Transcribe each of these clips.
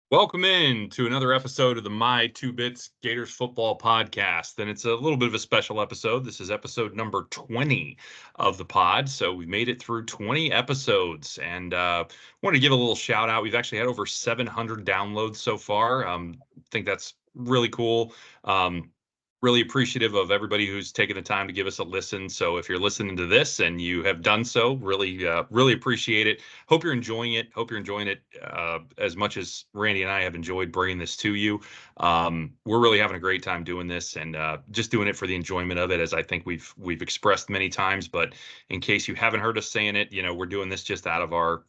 Welcome in to another episode of the My Two Bits Gators Football Podcast. And it's a little bit of a special episode. This is episode number 20 of the pod. So we've made it through 20 episodes. And wanted to give a little shout out. We've actually had over 700 downloads so far. I think that's really cool. Really appreciative of everybody who's taken the time to give us a listen. So if you're listening to this and you have done so, really appreciate it. Hope you're enjoying it. Hope you're enjoying it as much as Randy and I have enjoyed bringing this to you. We're really having a great time doing this and just doing it for the enjoyment of it, as I think we've expressed many times. But in case you haven't heard us saying it, we're doing this just out of our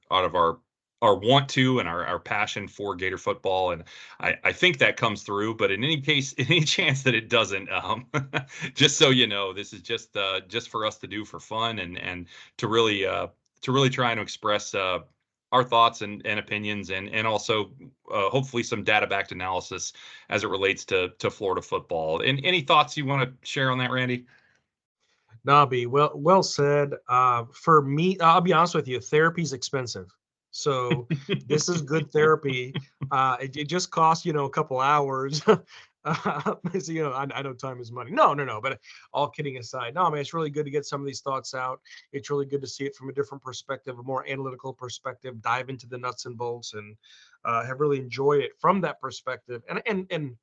want to and our passion for Gator football. And I think that comes through, but in any case, in any chance that it doesn't, just so you know, this is just for us to do for fun and to really try and express our thoughts and opinions and also hopefully some data backed analysis as it relates to Florida football. And any thoughts you want to share on that, Randy? Nobby, well said. For me, I'll be honest with you, therapy's expensive. So this is good therapy. It just costs, a couple hours. So, I know time is money. No. But all kidding aside, no, man, it's really good to get some of these thoughts out. It's really good to see it from a different perspective, a more analytical perspective, dive into the nuts and bolts, and have really enjoyed it from that perspective. And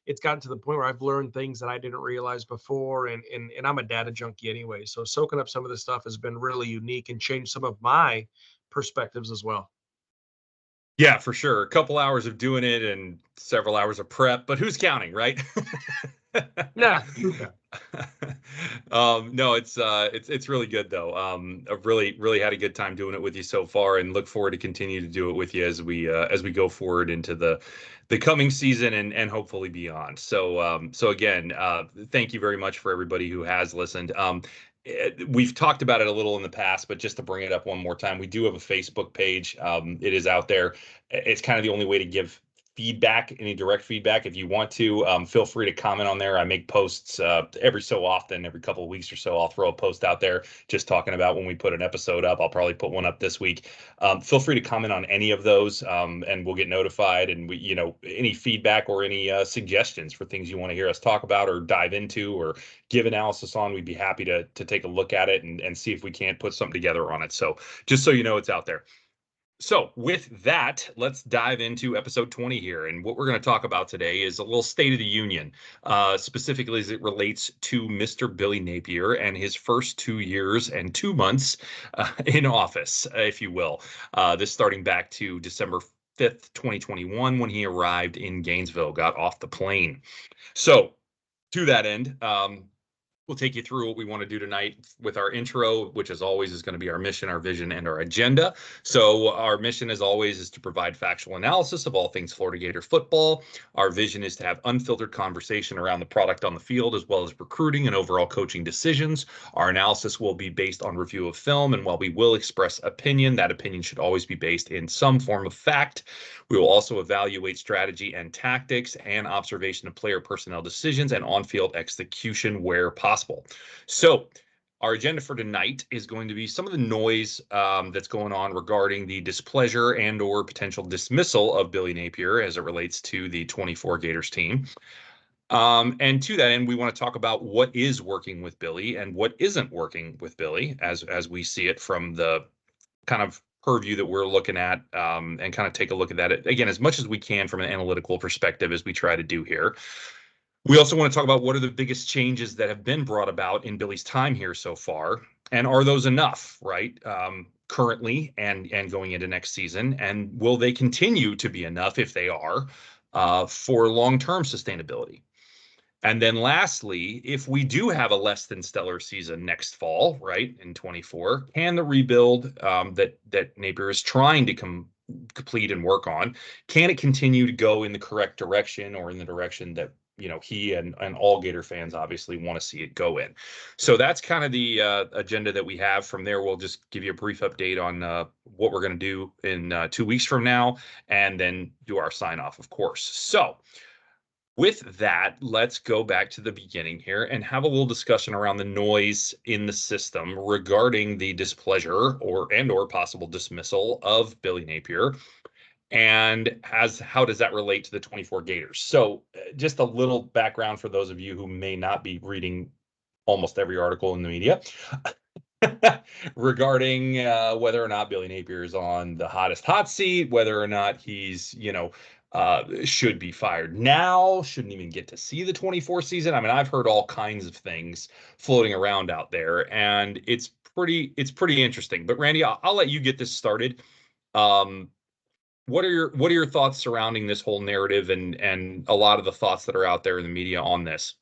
it's gotten to the point where I've learned things that I didn't realize before. And I'm a data junkie anyway. So soaking up some of this stuff has been really unique and changed some of my perspectives as well. Yeah, for sure. A couple hours of doing it and several hours of prep, but who's counting, right? Yeah. No, it's really good though. I've really had a good time doing it with you so far, and look forward to continue to do it with you as we go forward into the coming season and hopefully beyond. So again, thank you very much for everybody who has listened. We've talked about it a little in the past, but just to bring it up one more time, we do have a Facebook page. It is out there. It's kind of the only way to give feedback, any direct feedback. If you want to, feel free to comment on there. I make posts every so often, every couple of weeks or so. I'll throw a post out there just talking about when we put an episode up. I'll probably put one up this week. Feel free to comment on any of those, and we'll get notified. And we, any feedback or any suggestions for things you want to hear us talk about or dive into or give analysis on, we'd be happy to take a look at it and see if we can't put something together on it. So just so you know, it's out there. So with that, let's dive into episode 20 here. And what we're going to talk about today is a little State of the Union, specifically as it relates to Mr. Billy Napier and his first 2 years and 2 months in office, if you will. This starting back to December 5th, 2021, when he arrived in Gainesville, got off the plane. So to that end, we'll take you through what we want to do tonight with our intro, which as always is going to be our mission, our vision, and our agenda. So our mission, as always, is to provide factual analysis of all things Florida Gator football. Our vision is to have unfiltered conversation around the product on the field, as well as recruiting and overall coaching decisions. Our analysis will be based on review of film, and while we will express opinion, that opinion should always be based in some form of fact. We will also evaluate strategy and tactics and observation of player personnel decisions and on-field execution where possible. So our agenda for tonight is going to be some of the noise that's going on regarding the displeasure and or potential dismissal of Billy Napier as it relates to the 24 Gators team. And to that end, we want to talk about what is working with Billy and what isn't working with Billy as we see it from the kind of purview that we're looking at, and kind of take a look at that again as much as we can from an analytical perspective as we try to do here. We also want to talk about what are the biggest changes that have been brought about in Billy's time here so far, and are those enough, right? Currently and going into next season, and will they continue to be enough if they are for long-term sustainability? And then lastly, if we do have a less than stellar season next fall, right, in 24, can the rebuild that Napier is trying to complete and work on, can it continue to go in the correct direction or in the direction that he and all Gator fans obviously want to see it go in? So that's kind of the agenda that we have. From there, we'll just give you a brief update on what we're going to do in 2 weeks from now, and then do our sign off, of course. So With that, let's go back to the beginning here and have a little discussion around the noise in the system regarding the displeasure or possible dismissal of Billy Napier, and as how does that relate to the 24 Gators? So, just a little background for those of you who may not be reading almost every article in the media regarding whether or not Billy Napier is on the hottest hot seat, whether or not he's, should be fired now, shouldn't even get to see the 24 season. I mean, I've heard all kinds of things floating around out there, and it's pretty interesting. But Randy, I'll let you get this started. Um, what are your thoughts surrounding this whole narrative and a lot of the thoughts that are out there in the media on this?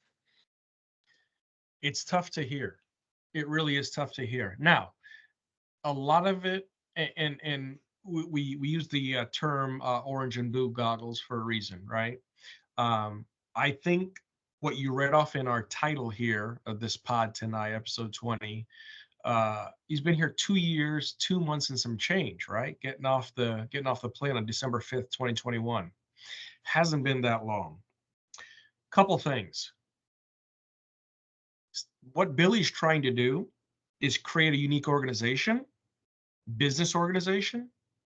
It's tough to hear. It really is tough to hear. Now, a lot of it, and we use the term orange and blue goggles for a reason, right? I think what you read off in our title here of this pod tonight, episode 20, he's been here 2 years, 2 months, and some change, right? Getting off the plane on December 5th, 2021. Hasn't been that long. Couple things. What Billy's trying to do is create a unique organization, business organization.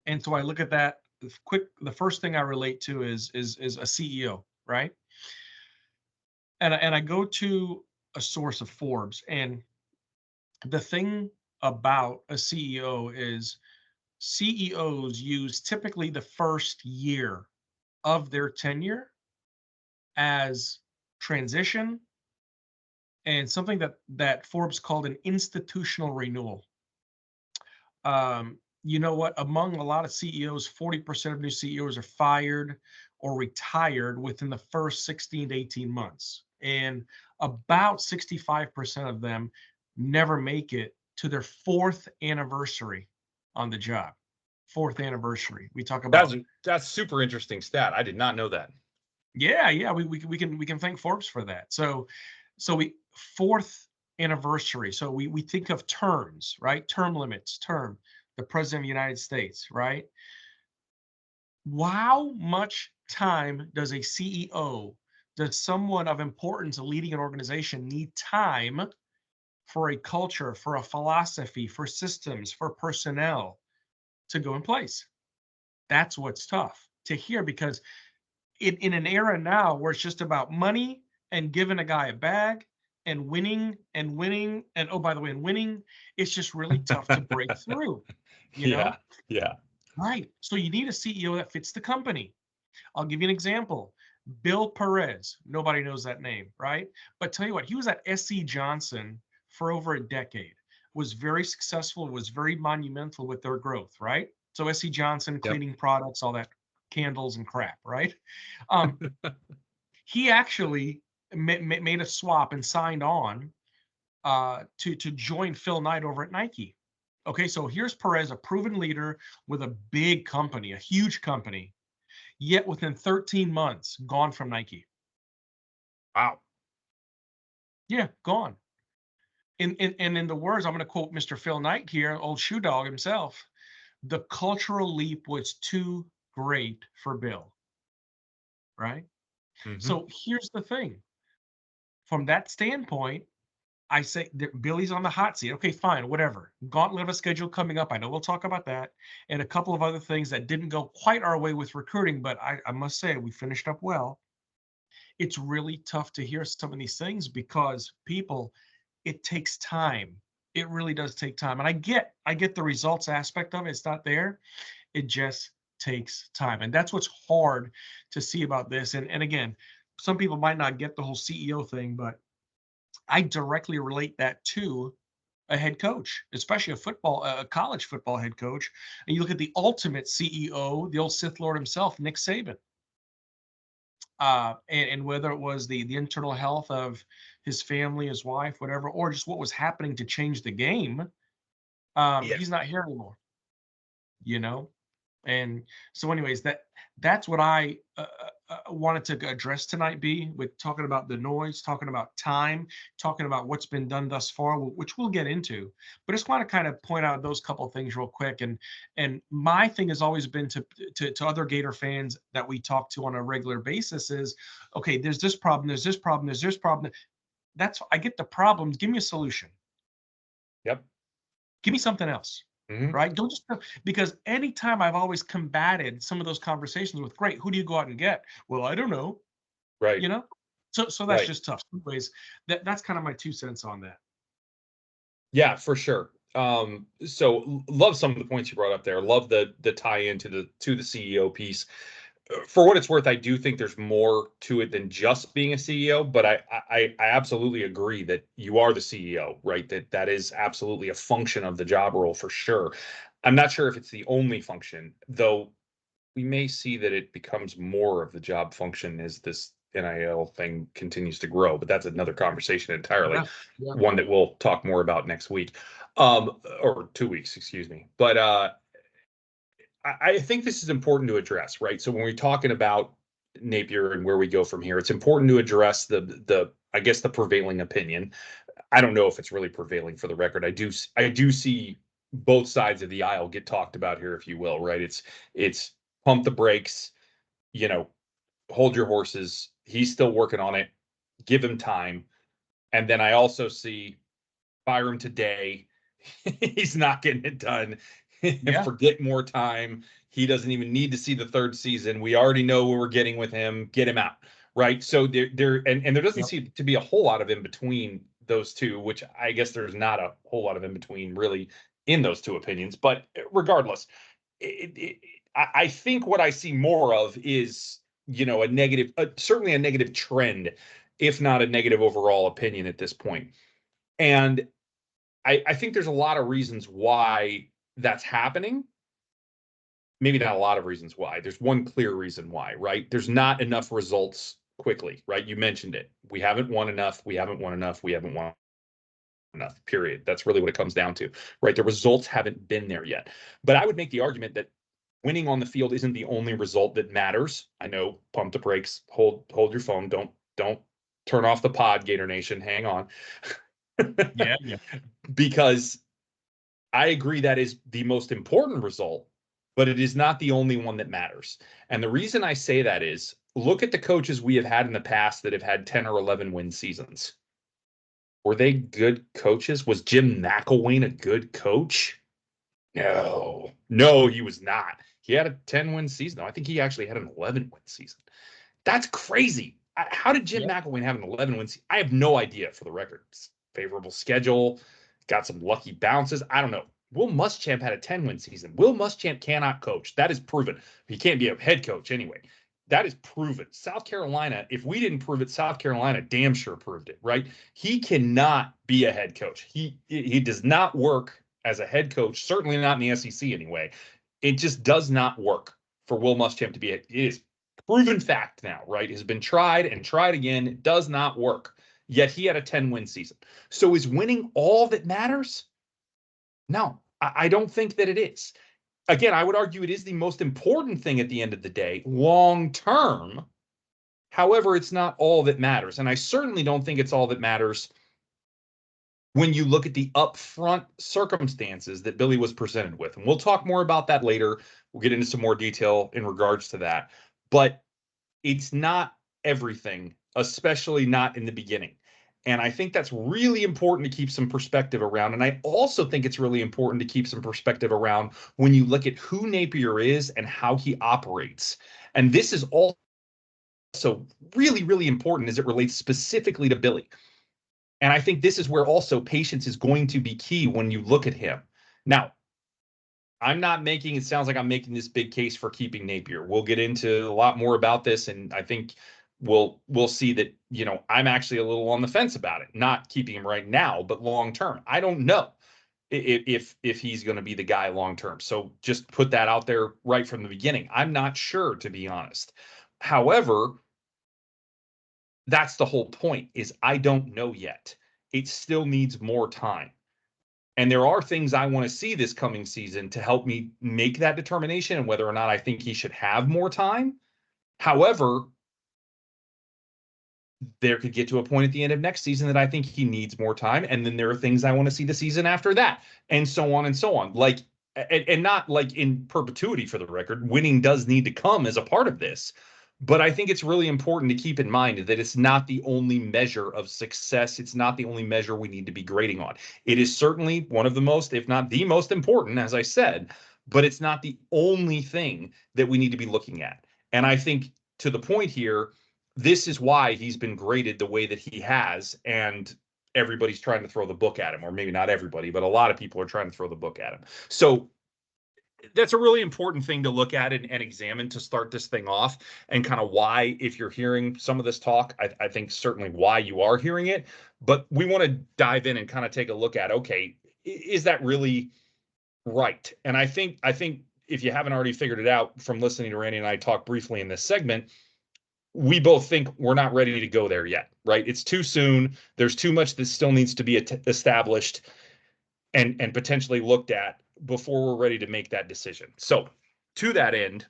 And so I look at that quick. The first thing I relate to is a CEO, right? And I go to a source of Forbes, and the thing about a CEO is CEOs use typically the first year of their tenure as transition and something that Forbes called an institutional renewal. You know what? Among a lot of CEOs, 40% of new CEOs are fired or retired within the first 16 to 18 months. And about 65% of them never make it to their fourth anniversary on the job. Fourth anniversary. We talk That's about, that's super interesting stat. I did not know that. yeah, we can thank Forbes for that. So we fourth anniversary. So we think of terms, right? Term limits, the president of the United States, right? How much time does a CEO, does someone of importance leading an organization need time for a culture, for a philosophy, for systems, for personnel to go in place? That's what's tough to hear, because in an era now where it's just about money and giving a guy a bag and winning and winning, and oh, by the way, and winning, it's just really tough to break through, you Yeah, know? yeah. Right. So you need a CEO that fits the company. I'll give you an example. Bill Perez, nobody knows that name, right? But tell you what, he was at SC Johnson for over a decade, was very successful, was very monumental with their growth, right? So SC Johnson, Yep. cleaning products, all that, candles and crap, right? Um, he actually made a swap and signed on to join Phil Knight over at Nike. Okay, so here's Perez, a proven leader with a big company, a huge company, yet within 13 months, gone from Nike. Wow. Yeah, gone. And in the words, I'm going to quote Mr. Phil Knight here, old shoe dog himself, the cultural leap was too great for Bill, right? Hmm. So here's the thing. From that standpoint, I say that Billy's on the hot seat. Okay, fine, whatever. Gauntlet of a schedule coming up. I know we'll talk about that, and a couple of other things that didn't go quite our way with recruiting, but I must say we finished up well. It's really tough to hear some of these things because people, it takes time. It really does take time. And I get the results aspect of it. It's not there. It just takes time. And that's what's hard to see about this. And again, some people might not get the whole CEO thing, but I directly relate that to a head coach, especially a college football head coach. And you look at the ultimate CEO, the old Sith Lord himself, Nick Saban. And whether it was the internal health of his family, his wife, whatever, or just what was happening to change the game, Yeah. he's not here anymore, you know. And so, anyways, that's what I wanted to address tonight, B, with talking about the noise, talking about time, talking about what's been done thus far, which we'll get into. But I just want to kind of point out those couple of things real quick. And my thing has always been to other Gator fans that we talk to on a regular basis is, okay, there's this problem, there's this problem, there's this problem. That's I get the problems. Give me a solution. Yep. Give me something else. Hmm. Right? Don't just because anytime I've always combated some of those conversations with, great, who do you go out and get? Well, I don't know, Right. you know? So that's Right. just tough. Anyways, that's kind of my 2 cents on that. Yeah, for sure. So love some of the points you brought up there. Love the tie into the CEO piece. For what it's worth, I do think there's more to it than just being a CEO, but I absolutely agree that you are the CEO, right? That is absolutely a function of the job role for sure. I'm not sure if it's the only function, though we may see that it becomes more of the job function as this NIL thing continues to grow, but that's another conversation entirely, Yeah. Yeah. one that we'll talk more about next week, or 2 weeks, excuse me. But I think this is important to address, right? So when we're talking about Napier and where we go from here, it's important to address the I guess the prevailing opinion. I don't know if it's really prevailing for the record. I do see both sides of the aisle get talked about here, if you will, right? It's pump the brakes, you know, hold your horses. He's still working on it. Give him time. And then I also see fire him today. He's not getting it done. Yeah. Forget more time. He doesn't even need to see the third season. We already know what we're getting with him. Get him out. Right. So and there doesn't Yep. seem to be a whole lot of in between those two, which I guess there's not a whole lot of in between really in those two opinions. But regardless, it, it, I think what I see more of is, a negative, certainly a negative trend, if not a negative overall opinion at this point. And I think there's a lot of reasons why that's happening. Maybe not a lot of reasons why. There's one clear reason why, right? There's not enough results quickly, right? You mentioned it. We haven't won enough. We haven't won enough. We haven't won enough, period. That's really what it comes down to, right? The results haven't been there yet. But I would make the argument that winning on the field isn't the only result that matters. I know, pump the brakes, hold your phone, don't turn off the pod, Gator Nation. Hang on. Yeah. Yeah. Because I agree that is the most important result, but it is not the only one that matters. And the reason I say that is look at the coaches we have had in the past that have had 10 or 11 win seasons. Were they good coaches? Was Jim McElwain a good coach? No, he was not. He had a 10-win season. I think he actually had an 11-win season. That's crazy. How did Jim Yep. McElwain have an 11-win season? I have no idea, for the record. Favorable schedule, got some lucky bounces. I don't know. Will Muschamp had a 10-win season. Will Muschamp cannot coach. That is proven. He can't be a head coach anyway. That is proven. South Carolina, if we didn't prove it, South Carolina damn sure proved it, right? He cannot be a head coach. He does not work as a head coach, certainly not in the SEC anyway. It just does not work for Will Muschamp to be it is proven fact now, right? It has been tried and tried again. It does not work. Yet he had a 10-win season. So is winning all that matters? No, I don't think that it is. Again, I would argue it is the most important thing at the end of the day, long term. However, it's not all that matters. And I certainly don't think it's all that matters when you look at the upfront circumstances that Billy was presented with. And we'll talk more about that later. We'll get into some more detail in regards to that. But it's not everything, especially not in the beginning. And I think that's really important to keep some perspective around. And I also think it's really important to keep some perspective around when you look at who Napier is and how he operates. And this is also really, really important as it relates specifically to Billy. And I think this is where also patience is going to be key when you look at him. Now, I'm not making it sounds like I'm making this big case for keeping Napier. We'll get into a lot more about this, and I think we'll see that, I'm actually a little on the fence about it, not keeping him right now, but long term. I don't know if he's going to be the guy long term. So just put that out there right from the beginning. I'm not sure, to be honest. However, that's the whole point, is I don't know yet. It still needs more time. And there are things I want to see this coming season to help me make that determination and whether or not I think he should have more time. However, there could get to a point at the end of next season that I think he needs more time. And then there are things I want to see the season after that, and so on and so on. Like, and not like in perpetuity for the record, winning does need to come as a part of this. But I think it's really important to keep in mind that it's not the only measure of success. It's not the only measure we need to be grading on. It is certainly one of the most, if not the most important, as I said, but it's not the only thing that we need to be looking at. And I think to the point here, this is why he's been graded the way that he has, and everybody's trying to throw the book at him, or maybe not everybody, but a lot of people are trying to throw the book at him. So that's a really important thing to look at and examine to start this thing off, and kind of why, if you're hearing some of this talk, I think certainly why you are hearing it. But we want to dive in and kind of take a look at, okay, is that really right? And I think if you haven't already figured it out from listening to Randy and I talk briefly in this segment, we both think we're not ready to go there yet, right? It's too soon. There's too much that still needs to be established and potentially looked at before we're ready to make that decision. So to that end,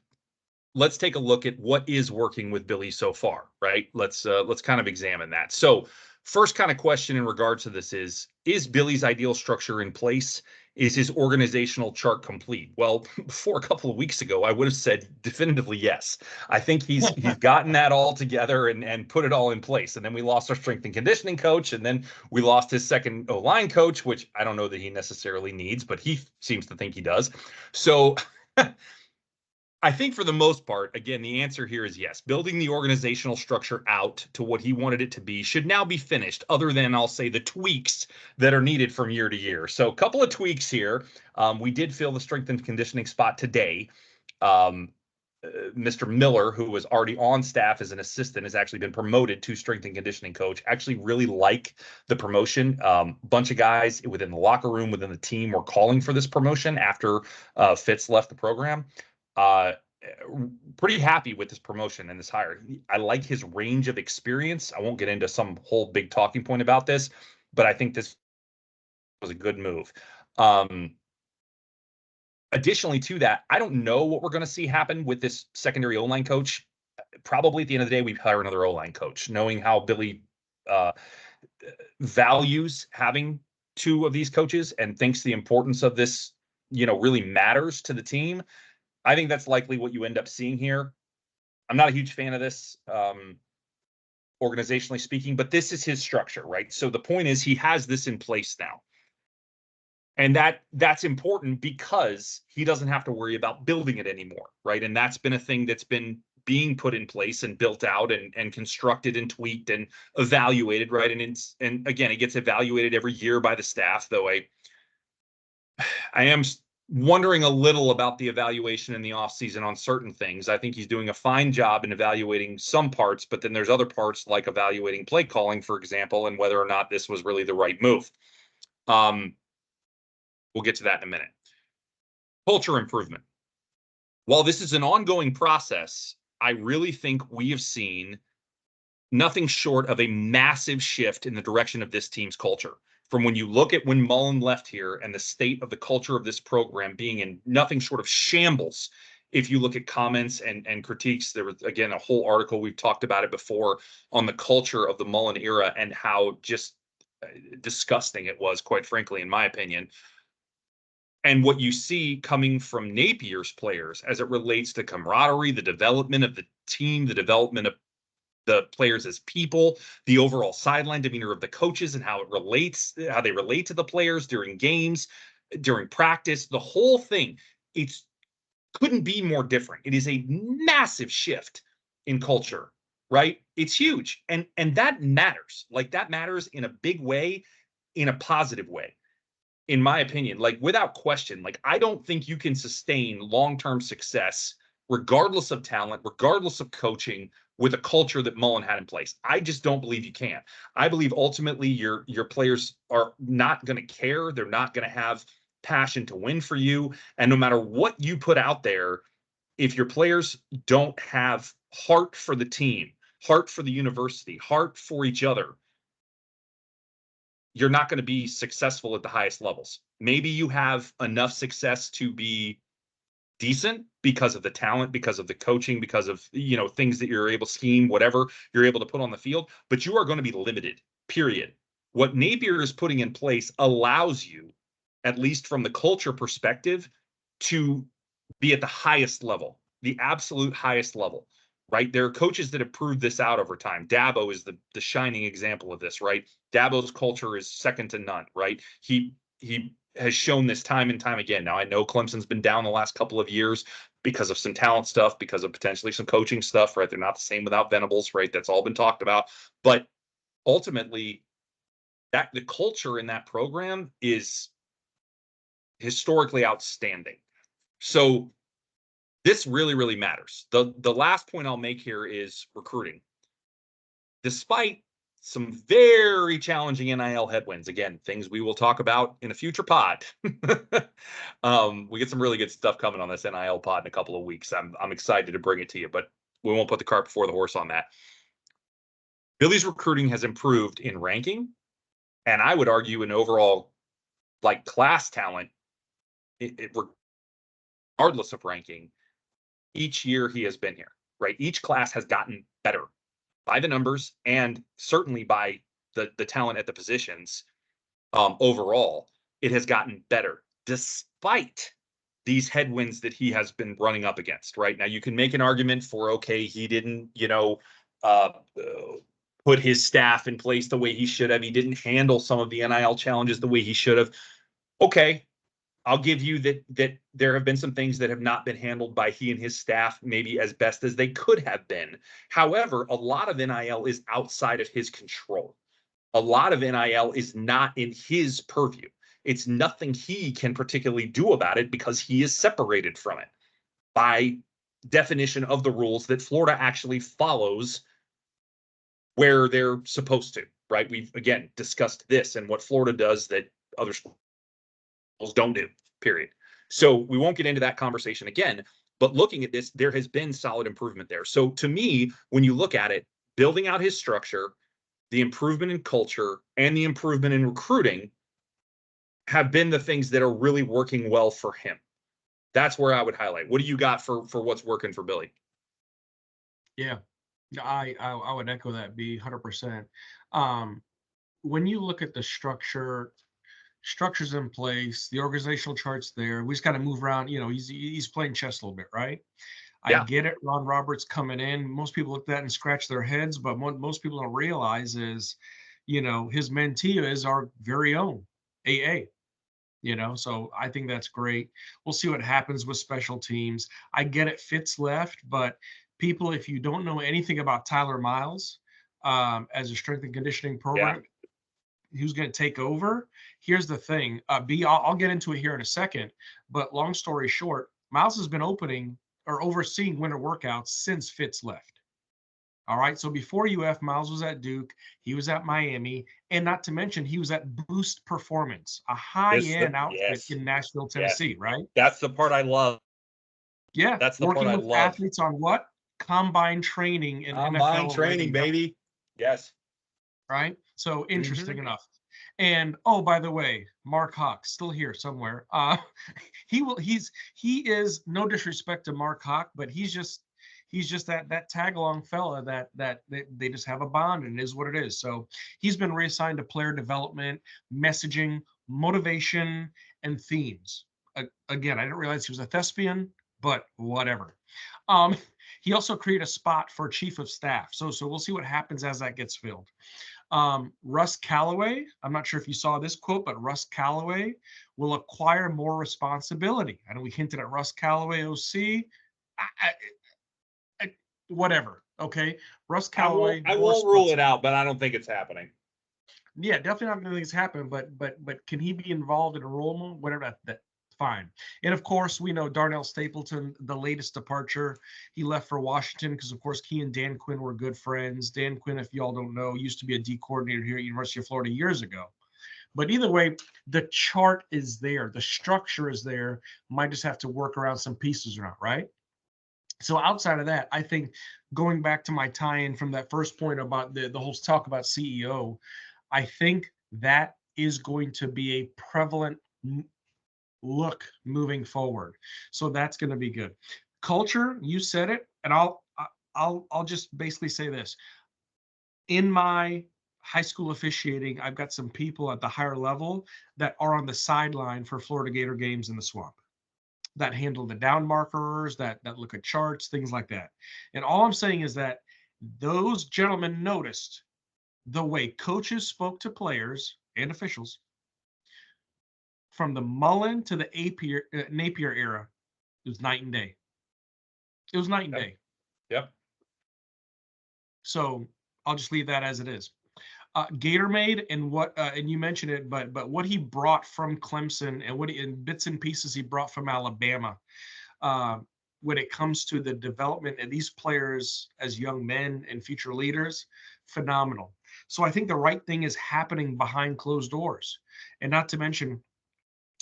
let's take a look at what is working with Billy so far, right? Let's kind of examine that. So first kind of question in regards to this is Billy's ideal structure in place? Is his organizational chart complete? Well, before a couple of weeks ago, I would have said definitively yes. I think he's gotten that all together and put it all in place. And then we lost our strength and conditioning coach, and then we lost his second O-line coach, which I don't know that he necessarily needs, but he seems to think he does. So I think for the most part, again, the answer here is yes. Building the organizational structure out to what he wanted it to be should now be finished, other than, I'll say, the tweaks that are needed from year to year. So a couple of tweaks here. We did fill the strength and conditioning spot today. Mr. Miller, who was already on staff as an assistant, has actually been promoted to strength and conditioning coach. Actually really like the promotion. Bunch of guys within the locker room, within the team, were calling for this promotion after Fitz left the program. Pretty happy with this promotion and this hire. I like his range of experience. I won't get into some whole big talking point about this, but I think this was a good move. Additionally to that, I don't know what we're going to see happen with this secondary O-line coach. Probably at the end of the day, we hire another O-line coach, knowing how Billy values having two of these coaches and thinks the importance of this, really matters to the team. I think that's likely what you end up seeing here. I'm not a huge fan of this, organizationally speaking, but this is his structure, right? So the point is he has this in place now. And that's important because he doesn't have to worry about building it anymore, right? And that's been a thing that's been being put in place and built out and constructed and tweaked and evaluated, right? And again, it gets evaluated every year by the staff, though I am wondering a little about the evaluation in the offseason on certain things. I think he's doing a fine job in evaluating some parts, but then there's other parts like evaluating play calling, for example, and whether or not this was really the right move. We'll get to that in a minute. Culture improvement. While this is an ongoing process, I really think we have seen nothing short of a massive shift in the direction of this team's culture. From when you look at when Mullen left here and the state of the culture of this program being in nothing short of shambles. If you look at comments and critiques, there was, again, a whole article, we've talked about it before, on the culture of the Mullen era and how just disgusting it was, quite frankly, in my opinion. And what you see coming from Napier's players as it relates to camaraderie, the development of the team, the development of the players as people, the overall sideline demeanor of the coaches and how they relate to the players during games, during practice, the whole thing. It's couldn't be more different. It is a massive shift in culture, right? It's huge. And that matters. Like, that matters in a big way, in a positive way, in my opinion. Like, without question, like, I don't think you can sustain long-term success regardless of talent, regardless of coaching, with a culture that Mullen had in place. I just don't believe you can. I believe ultimately your players are not going to care. They're not going to have passion to win for you. And no matter what you put out there, if your players don't have heart for the team, heart for the university, heart for each other, you're not going to be successful at the highest levels. Maybe you have enough success to be decent because of the talent, because of the coaching, because of, things that you're able, scheme, whatever you're able to put on the field, but you are going to be limited, period. What Napier is putting in place allows you, at least from the culture perspective, to be at the highest level, the absolute highest level, right? There are coaches that have proved this out over time. Dabo is the shining example of this, right? Dabo's culture is second to none, right? He has shown this time and time again. Now, I know Clemson's been down the last couple of years because of some talent stuff, because of potentially some coaching stuff, right? They're not the same without Venables, right? That's all been talked about. But ultimately, the culture in that program is historically outstanding. So this really, really matters. The last point I'll make here is recruiting. Despite some very challenging NIL headwinds, again, things we will talk about in a future pod. We get some really good stuff coming on this NIL pod in a couple of weeks. I'm excited to bring it to you, but we won't put the cart before the horse on that. Billy's recruiting has improved in ranking, and I would argue in overall class talent, regardless of ranking, each year he has been here, right? Each class has gotten better by the numbers and certainly by the talent at the positions. Overall, it has gotten better despite these headwinds that he has been running up against. Right now, you can make an argument for, okay, he didn't, put his staff in place the way he should have. He didn't handle some of the NIL challenges the way he should have. Okay, I'll give you that there have been some things that have not been handled by he and his staff maybe as best as they could have been. However, a lot of NIL is outside of his control. A lot of NIL is not in his purview. It's nothing he can particularly do about it because he is separated from it by definition of the rules that Florida actually follows where they're supposed to, right? We've, again, discussed this and what Florida does that other schools don't do, period. So we won't get into that conversation again, but looking at this, there has been solid improvement there. So to me, when you look at it, building out his structure, the improvement in culture, and the improvement in recruiting have been the things that are really working well for him. That's where I would highlight. What do you got for what's working for Billy? Yeah, I would echo that, B, 100%. When you look at the structure's in place, the organizational chart's there. We just got to move around. He's playing chess a little bit, right? I get it. Ron Roberts coming in. Most people look at that and scratch their heads, but what most people don't realize is, his mentee is our very own AA. So I think that's great. We'll see what happens with special teams. I get it, Fitz left, but people, if you don't know anything about Tyler Miles as a strength and conditioning program, who's going to take over? Here's the thing. B, I'll get into it here in a second, but long story short, Miles has been opening or overseeing winter workouts since Fitz left. All right. So before UF, Miles was at Duke. He was at Miami. And not to mention, he was at Boost Performance, a high-end outfit in Nashville, Tennessee, right? That's the part I love. Yeah. That's the part I love. Working with athletes on what? Combine training and Combine NFL training, baby. Yes. Right. So interesting enough. And oh, by the way, Mark Hawk still here somewhere. He is, no disrespect to Mark Hawk, but he's just that tag along fella that they just have a bond, and it is what it is. So he's been reassigned to player development, messaging, motivation, and themes. Again, I didn't realize he was a thespian, but whatever. He also created a spot for chief of staff. So we'll see what happens as that gets filled. Russ Callaway, I'm not sure if you saw this quote, but Russ Callaway will acquire more responsibility. I know we hinted at Russ Callaway, OC. Whatever. Okay. Russ Callaway. I won't rule it out, but I don't think it's happening. Yeah, definitely not going to think it's happening, but can he be involved in enrollment? Whatever, that fine. And of course, we know Darnell Stapleton, the latest departure. He left for Washington because, of course, he and Dan Quinn were good friends. Dan Quinn, if y'all don't know, used to be a D coordinator here at University of Florida years ago. But either way, the chart is there. The structure is there. Might just have to work around some pieces or not, right? So outside of that, I think going back to my tie-in from that first point about the whole talk about CEO, I think that is going to be a prevalent look moving forward. So that's going to be good. Culture, you said it, and I'll just basically say this. In my high school officiating, I've got some people at the higher level that are on the sideline for Florida Gator games in the swamp, that handle the down markers, that look at charts, things like that. And all I'm saying is that those gentlemen noticed the way coaches spoke to players and officials from the Mullen to the Napier era. It was night and day. It was night and Yep. day. Yep. So I'll just leave that as it is. Gatorade and what and you mentioned it, but what he brought from Clemson and what in bits and pieces he brought from Alabama, uh, when it comes to the development of these players as young men and future leaders, phenomenal. So I think the right thing is happening behind closed doors, and not to mention,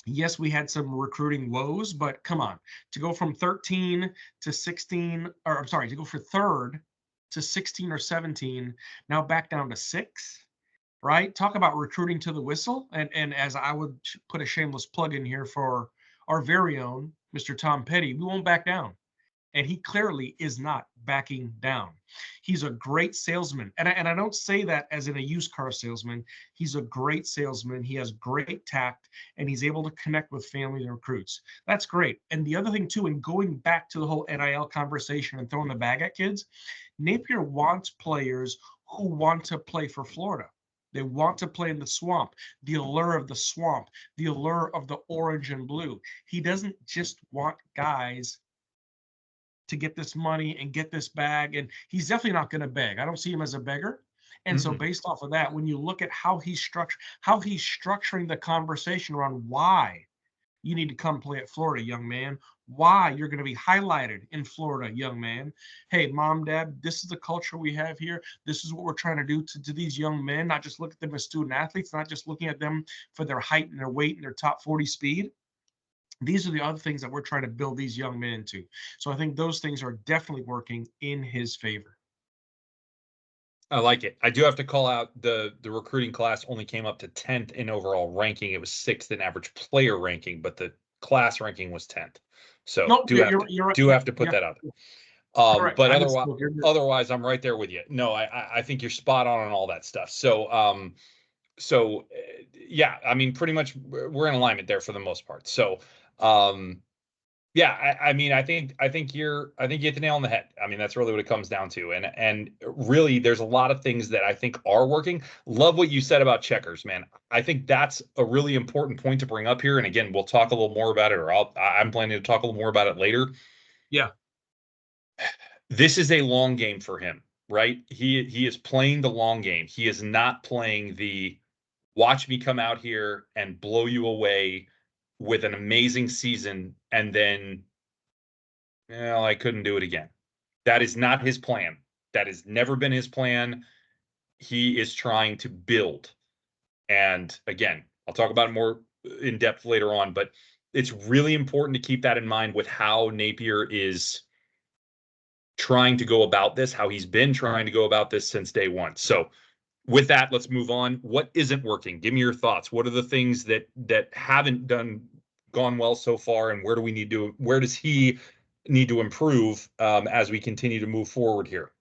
yes, we had some recruiting woes, but come on, to go from 13 to 16, or I'm sorry, to go for third to 16 or 17, now back down to 6, right? Talk about recruiting to the whistle. And as I would put a shameless plug in here for our very own Mr. Tom Petty, we won't back down. And he clearly is not backing down. He's a great salesman. And I don't say that as in a used car salesman. He's a great salesman. He has great tact, and he's able to connect with families and recruits. That's great. And the other thing, too, and going back to the whole NIL conversation and throwing the bag at kids, Napier wants players who want to play for Florida. They want to play in the swamp, the allure of the swamp, the allure of the orange and blue. He doesn't just want guys to get this money and get this bag. And he's definitely not going to beg. I don't see him as a beggar. And so Mm-mm. based off of that, when you look at how he's structuring the conversation around why you need to come play at Florida, young man, why you're going to be highlighted in Florida, young man. Hey, mom, dad, this is the culture we have here. This is what we're trying to do to these young men, not just look at them as student athletes, not just looking at them for their height and their weight and their top 40 speed. These are the other things that we're trying to build these young men into. So I think those things are definitely working in his favor. I like it. I do have to call out the recruiting class only came up to 10th in overall ranking. It was 6th in average player ranking, but the class ranking was 10th. So No, you're right. do Yeah, have to put yeah, that out there. correct. But I otherwise, misspoke. You're good. otherwise, I'm right there with you. No, I think you're spot on all that stuff. So yeah, I mean, pretty much we're in alignment there for the most part. So yeah, I mean, I think you hit the nail on the head. I mean, that's really what it comes down to. And really, there's a lot of things that I think are working. Love what you said about checkers, man. I think that's a really important point to bring up here. And again, we'll talk a little more about it, or I'm planning to talk a little more about it later. Yeah. This is a long game for him, right? He is playing the long game. He is not playing the watch me come out here and blow you away with an amazing season and then well, I couldn't do it again. That is not his plan. That has never been his plan. He is trying to build. And again, I'll talk about it more in depth later on, but it's really important to keep that in mind with how Napier is trying to go about this, how he's been trying to go about this since day one. So, with that, let's move on. What isn't working? Give me your thoughts. What are the things that haven't gone well so far, and where does he need to improve as we continue to move forward here?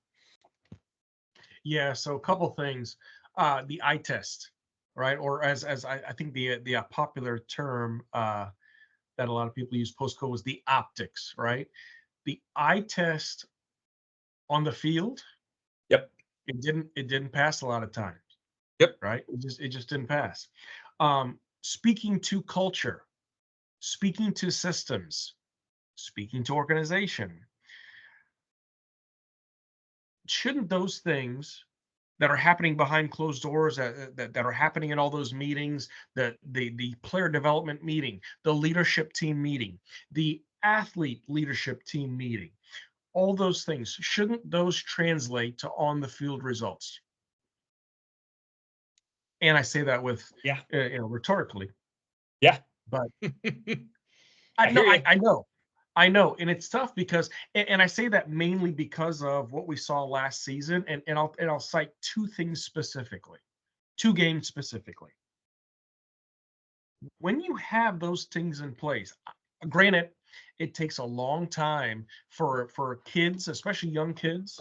Yeah. So a couple things. The eye test, right? Or as I think the popular term that a lot of people use post code was the optics, right? The eye test on the field, Yep. it didn't pass a lot of times, Yep. right? It just didn't pass. Speaking to culture, speaking to systems, speaking to organization. Shouldn't those things that are happening behind closed doors, that are happening in all those meetings, the player development meeting, the leadership team meeting, the athlete leadership team meeting, all those things, shouldn't those translate to on the field results? And I say that with Yeah. rhetorically, Yeah. but I hear you. I know. I know, and it's tough because, and I say that mainly because of what we saw last season, and I'll cite two things specifically, two games specifically. When you have those things in place, granted, it takes a long time for kids, especially young kids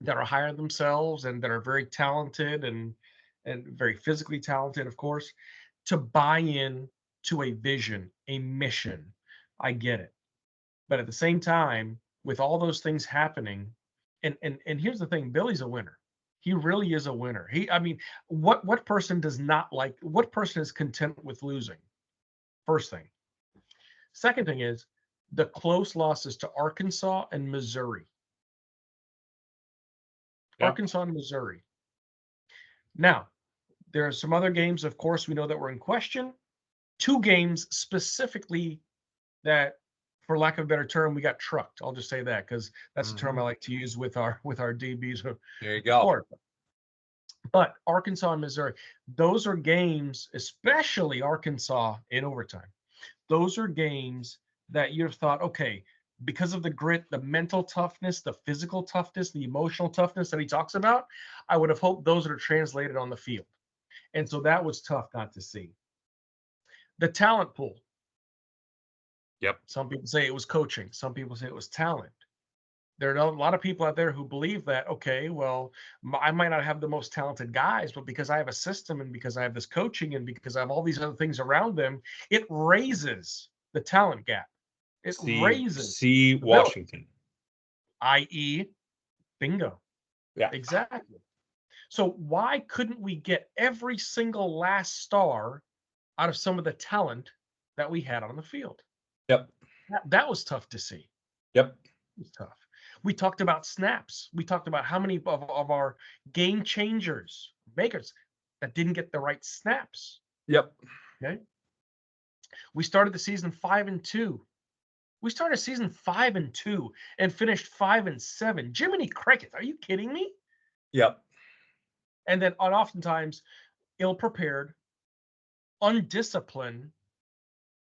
that are higher themselves and that are very talented and very physically talented, of course, to buy in to a vision, a mission. I get it. But at the same time, with all those things happening, and here's the thing, Billy's a winner. He really is a winner. I mean, what person does not like, what person is content with losing? First thing. Second thing is the close losses to Arkansas and Missouri. Yeah. Arkansas and Missouri. Now, there are some other games, of course, we know that were in question. Two games specifically that, for lack of a better term, we got trucked. I'll just say that because that's a term I like to use with our DBs. There you go. But Arkansas and Missouri, those are games, especially Arkansas in overtime. Those are games that you've thought, okay, because of the grit, the mental toughness, the physical toughness, the emotional toughness that he talks about, I would have hoped those are translated on the field. And so that was tough not to see. The talent pool. Yep. Some people say it was coaching. Some people say it was talent. There are a lot of people out there who believe that, okay, well, I might not have the most talented guys, but because I have a system and because I have this coaching and because I have all these other things around them, it raises the talent gap. It raises See the ability, Washington. i.e., bingo. Yeah. Exactly. So why couldn't we get every single last star out of some of the talent that we had on the field? Yep. That was tough to see. Yep. It was tough. We talked about snaps. We talked about how many of our game changers, makers, that didn't get the right snaps. Yep. Okay. We started the season 5-2. We started season 5-2 and finished 5-7. Jiminy Cricket, are you kidding me? Yep. And then oftentimes ill-prepared, undisciplined,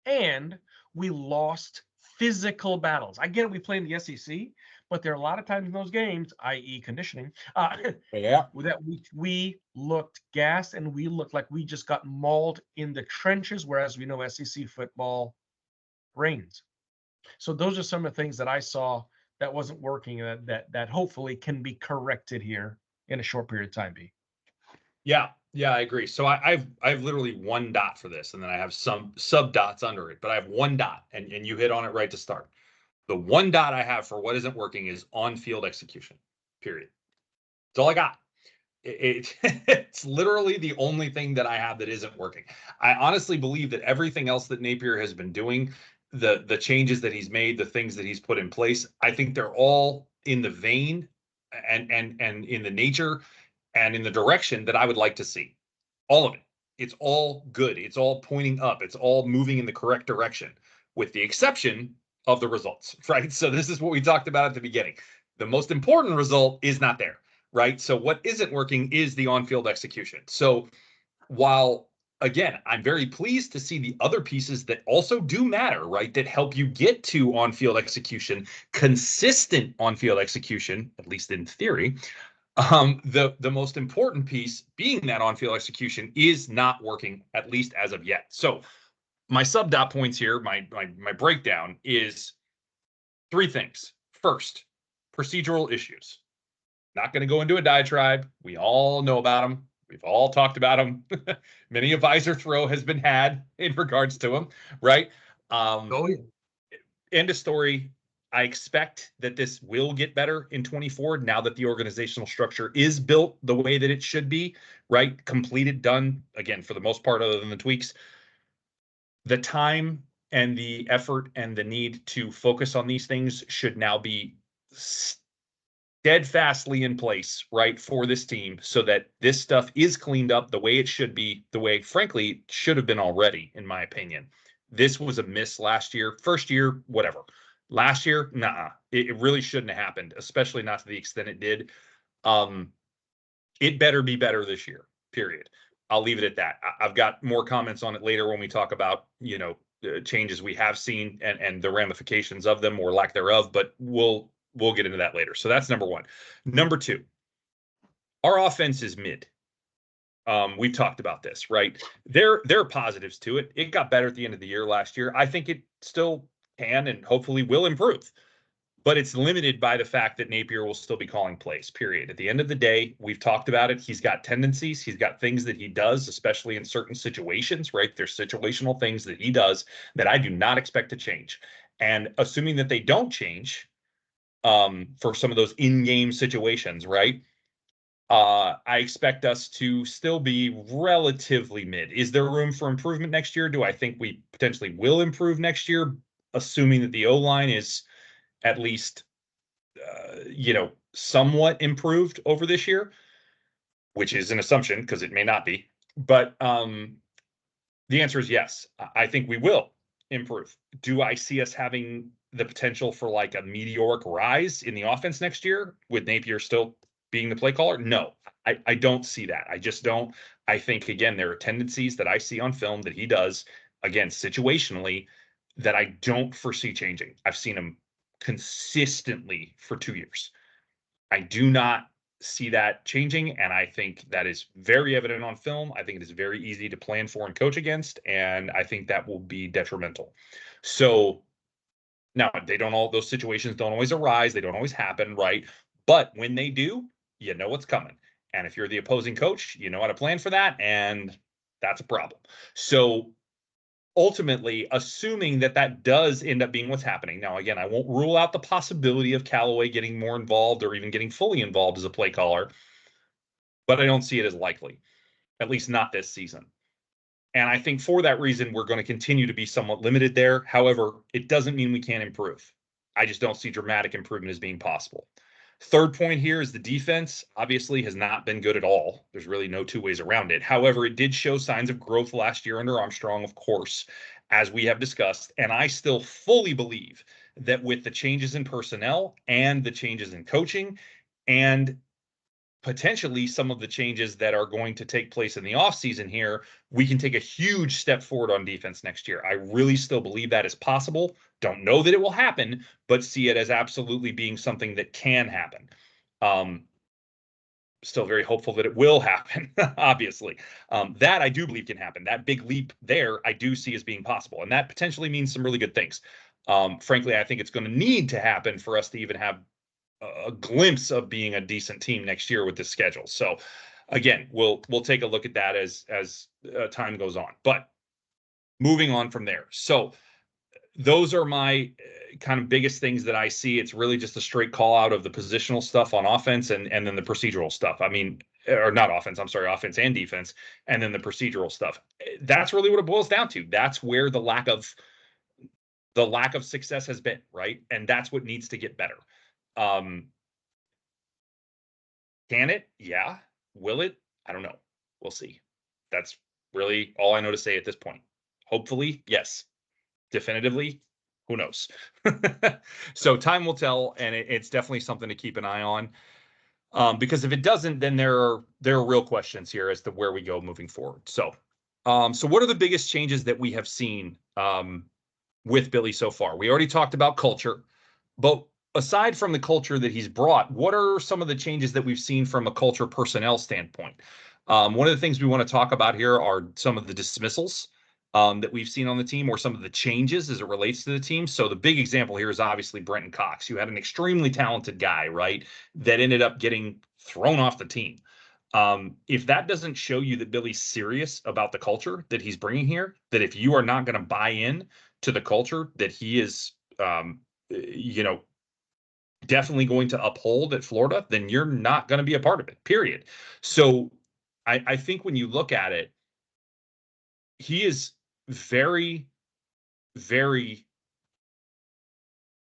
and we lost physical battles. I get it, we play in the SEC, but there are a lot of times in those games, i.e. conditioning, Yeah. that we looked gassed and we looked like we just got mauled in the trenches, whereas we know SEC football reigns. So those are some of the things that I saw that wasn't working that hopefully can be corrected here in a short period of time, B. Yeah, I agree. So I've literally one dot for this, and then I have some sub dots under it, but I have one dot, and you hit on it right to start. The one dot I have for what isn't working is on-field execution. Period. That's all I got. It's literally the only thing that I have that isn't working. I honestly believe that everything else that Napier has been doing, the changes that he's made, the things that he's put in place, I think they're all in the vein and in the nature and in the direction that I would like to see. All of it. It's all good. It's all pointing up. It's all moving in the correct direction, with the exception of the results, right? So this is what we talked about at the beginning. The most important result is not there, right? So what isn't working is the on-field execution. So while, again, I'm very pleased to see the other pieces that also do matter, right? That help you get to on-field execution, consistent on-field execution, at least in theory. The most important piece being that on-field execution is not working, at least as of yet. So my sub dot points here, my breakdown is three things. First, procedural issues. Not going to go into a diatribe. We all know about them. We've all talked about them. Many a visor throw has been had in regards to them, right? Oh, yeah. End of story. I expect that this will get better in 24 now that the organizational structure is built the way that it should be, right? Completed, done, again, for the most part, other than the tweaks. The time and the effort and the need to focus on these things should now be steadfastly in place, right, for this team so that this stuff is cleaned up the way it should be, the way, frankly, it should have been already, in my opinion. This was a miss last year. First year, whatever. Last year, nah, it really shouldn't have happened, especially not to the extent it did. It better be better this year, period. I'll leave it at that. I've got more comments on it later when we talk about, changes we have seen and the ramifications of them or lack thereof, but we'll get into that later. So that's number one. Number two, our offense is mid. We've talked about this, right? There are positives to it. It got better at the end of the year last year. I think it still can and hopefully will improve, but it's limited by the fact that Napier will still be calling plays, period. At the end of the day, we've talked about it. He's got tendencies. He's got things that he does, especially in certain situations, right? There's situational things that he does that I do not expect to change. And assuming that they don't change for some of those in-game situations, right? I expect us to still be relatively mid. Is there room for improvement next year? Do I think we potentially will improve next year, assuming that the O-line is at least somewhat improved over this year, which is an assumption because it may not be. But the answer is yes. I think we will improve. Do I see us having the potential for like a meteoric rise in the offense next year with Napier still being the play caller? No, I don't see that. I just don't. I think, again, there are tendencies that I see on film that he does, again, situationally, that I don't foresee changing. I've seen him consistently for 2 years. I do not see that changing, and I think that is very evident on film. I think it is very easy to plan for and coach against, and I think that will be detrimental. So now those situations don't always arise, they don't always happen, right? But when they do, you know what's coming. And if you're the opposing coach, you know how to plan for that, and that's a problem. So ultimately, assuming that does end up being what's happening. Now, again, I won't rule out the possibility of Callaway getting more involved or even getting fully involved as a play caller, but I don't see it as likely, at least not this season. And I think for that reason, we're going to continue to be somewhat limited there. However, it doesn't mean we can't improve. I just don't see dramatic improvement as being possible. Third point here is the defense obviously has not been good at all. There's really no two ways around it. However, it did show signs of growth last year under Armstrong, of course, as we have discussed. And I still fully believe that with the changes in personnel and the changes in coaching and potentially some of the changes that are going to take place in the offseason here, we can take a huge step forward on defense next year. I really still believe that is possible. Don't know that it will happen, but see it as absolutely being something that can happen. Still very hopeful that it will happen, obviously. That I do believe can happen. That big leap there, I do see as being possible. And that potentially means some really good things. Frankly, I think it's going to need to happen for us to even have a glimpse of being a decent team next year with this schedule. So again, we'll take a look at that as time goes on. But moving on from there. So those are my kind of biggest things that I see. It's really just a straight call out of the positional stuff on offense and then the procedural stuff. I mean, or not offense, I'm sorry, offense and defense, and then the procedural stuff. That's really what it boils down to. That's where the lack of success has been, right? And that's what needs to get better. Can it? Yeah. Will it? I don't know. We'll see. That's really all I know to say at this point. Hopefully, yes. Definitively, who knows? So time will tell, and it's definitely something to keep an eye on. Because if it doesn't, then there are real questions here as to where we go moving forward. So what are the biggest changes that we have seen with Billy so far? We already talked about culture, but aside from the culture that he's brought, what are some of the changes that we've seen from a culture personnel standpoint? One of the things we want to talk about here are some of the dismissals that we've seen on the team, or some of the changes as it relates to the team. So the big example here is obviously Brenton Cox. You had an extremely talented guy, right, that ended up getting thrown off the team. If that doesn't show you that Billy's serious about the culture that he's bringing here, that if you are not going to buy in to the culture that he is, definitely going to uphold at Florida, then you're not going to be a part of it, period. So I think when you look at it, he is very, very,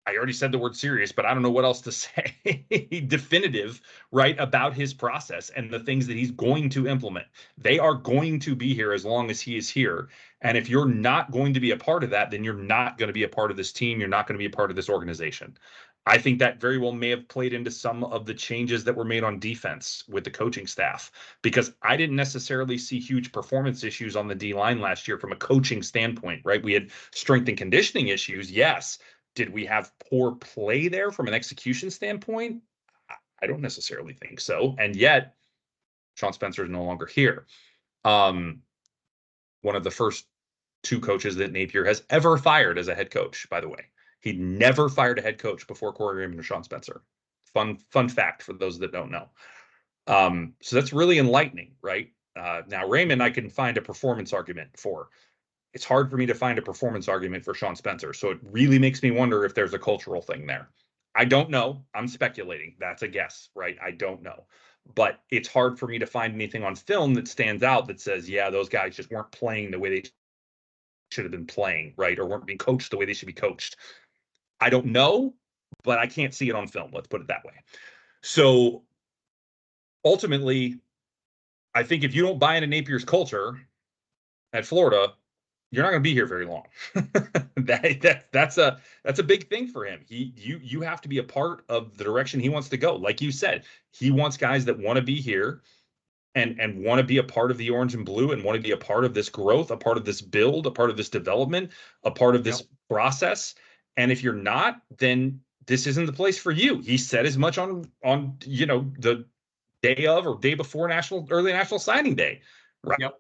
I already said the word serious, but I don't know what else to say, definitive, right, about his process and the things that he's going to implement. They are going to be here as long as he is here. And if you're not going to be a part of that, then you're not going to be a part of this team. You're not going to be a part of this organization. I think that very well may have played into some of the changes that were made on defense with the coaching staff, because I didn't necessarily see huge performance issues on the D-line last year from a coaching standpoint, right? We had strength and conditioning issues, yes. Did we have poor play there from an execution standpoint? I don't necessarily think so. And yet, Sean Spencer is no longer here. One of the first two coaches that Napier has ever fired as a head coach, by the way. He never fired a head coach before Corey Raymond or Sean Spencer. Fun fact for those that don't know. So that's really enlightening, right? Now, Raymond, I can find a performance argument for. It's hard for me to find a performance argument for Sean Spencer. So it really makes me wonder if there's a cultural thing there. I don't know. I'm speculating. That's a guess, right? I don't know. But it's hard for me to find anything on film that stands out that says, yeah, those guys just weren't playing the way they should have been playing, right? Or weren't being coached the way they should be coached. I don't know, but I can't see it on film. Let's put it that way. So ultimately, I think if you don't buy into Napier's culture at Florida, you're not going to be here very long. That's a big thing for him. You have to be a part of the direction he wants to go. Like you said, he wants guys that want to be here and want to be a part of the orange and blue and want to be a part of this growth, a part of this build, a part of this development, a part of this process. And if you're not, then this isn't the place for you. He said as much on the day of or day before early national signing day, right? Yep.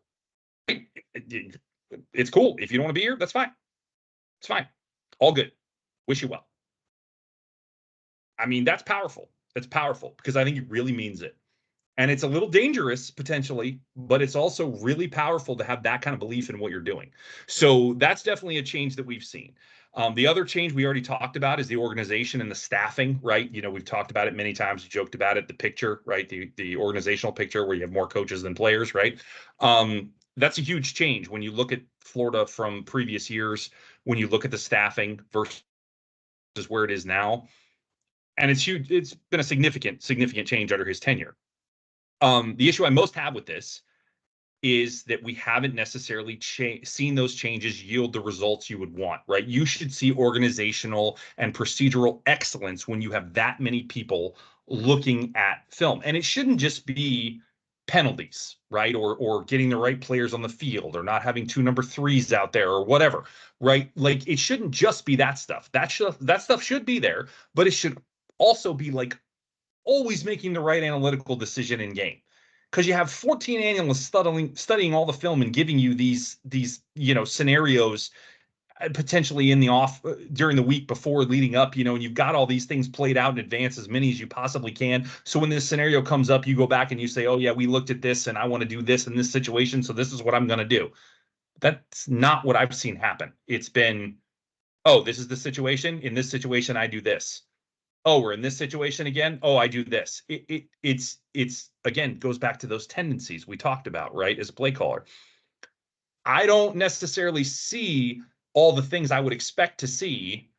It's cool. If you don't want to be here, that's fine. It's fine. All good. Wish you well. I mean, that's powerful. That's powerful because I think he really means it. And it's a little dangerous potentially, but it's also really powerful to have that kind of belief in what you're doing. So that's definitely a change that we've seen. The other change we already talked about is the organization and the staffing, right? We've talked about it many times, joked about it, the picture, right? The organizational picture where you have more coaches than players, right? That's a huge change when you look at Florida from previous years, when you look at the staffing versus where it is now. And it's huge. It's been a significant change under his tenure. The issue I most have with this is that we haven't necessarily seen those changes yield the results you would want, right? You should see organizational and procedural excellence when you have that many people looking at film. And it shouldn't just be penalties, right? Or getting the right players on the field or not having two number threes out there or whatever, right? Like it shouldn't just be that stuff. That stuff should be there, but it should also be like always making the right analytical decision in game. Because you have 14 analysts studying all the film and giving you these scenarios potentially in the off during the week before leading up, and you've got all these things played out in advance, as many as you possibly can. So when this scenario comes up, you go back and you say, oh yeah, we looked at this and I want to do this in this situation. So this is what I'm going to do. That's not what I've seen happen. It's been, oh, this is the situation. In this situation, I do this. Oh, we're in this situation again. Oh, I do this. It's again, goes back to those tendencies we talked about, right? As a play caller, I don't necessarily see all the things I would expect to see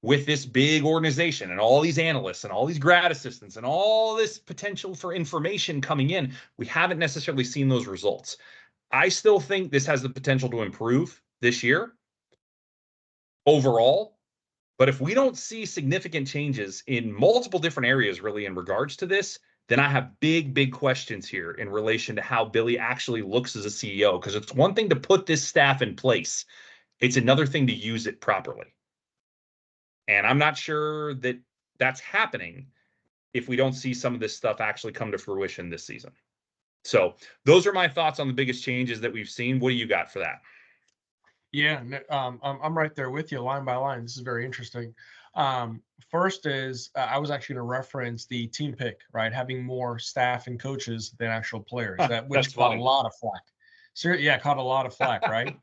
with this big organization and all these analysts and all these grad assistants and all this potential for information coming in. We haven't necessarily seen those results. I still think this has the potential to improve this year overall. But if we don't see significant changes in multiple different areas, really, in regards to this, then I have big questions here in relation to how Billy actually looks as a CEO. Because it's one thing to put this staff in place. It's another thing to use it properly. And I'm not sure that that's happening if we don't see some of this stuff actually come to fruition this season. So those are my thoughts on the biggest changes that we've seen. What do you got for that? Yeah, I'm right there with you, line by line. This is very interesting. First is I was actually going to reference the team pick, right? Having more staff and coaches than actual players, which caught a lot of flack. Yeah, caught a lot of flack, right?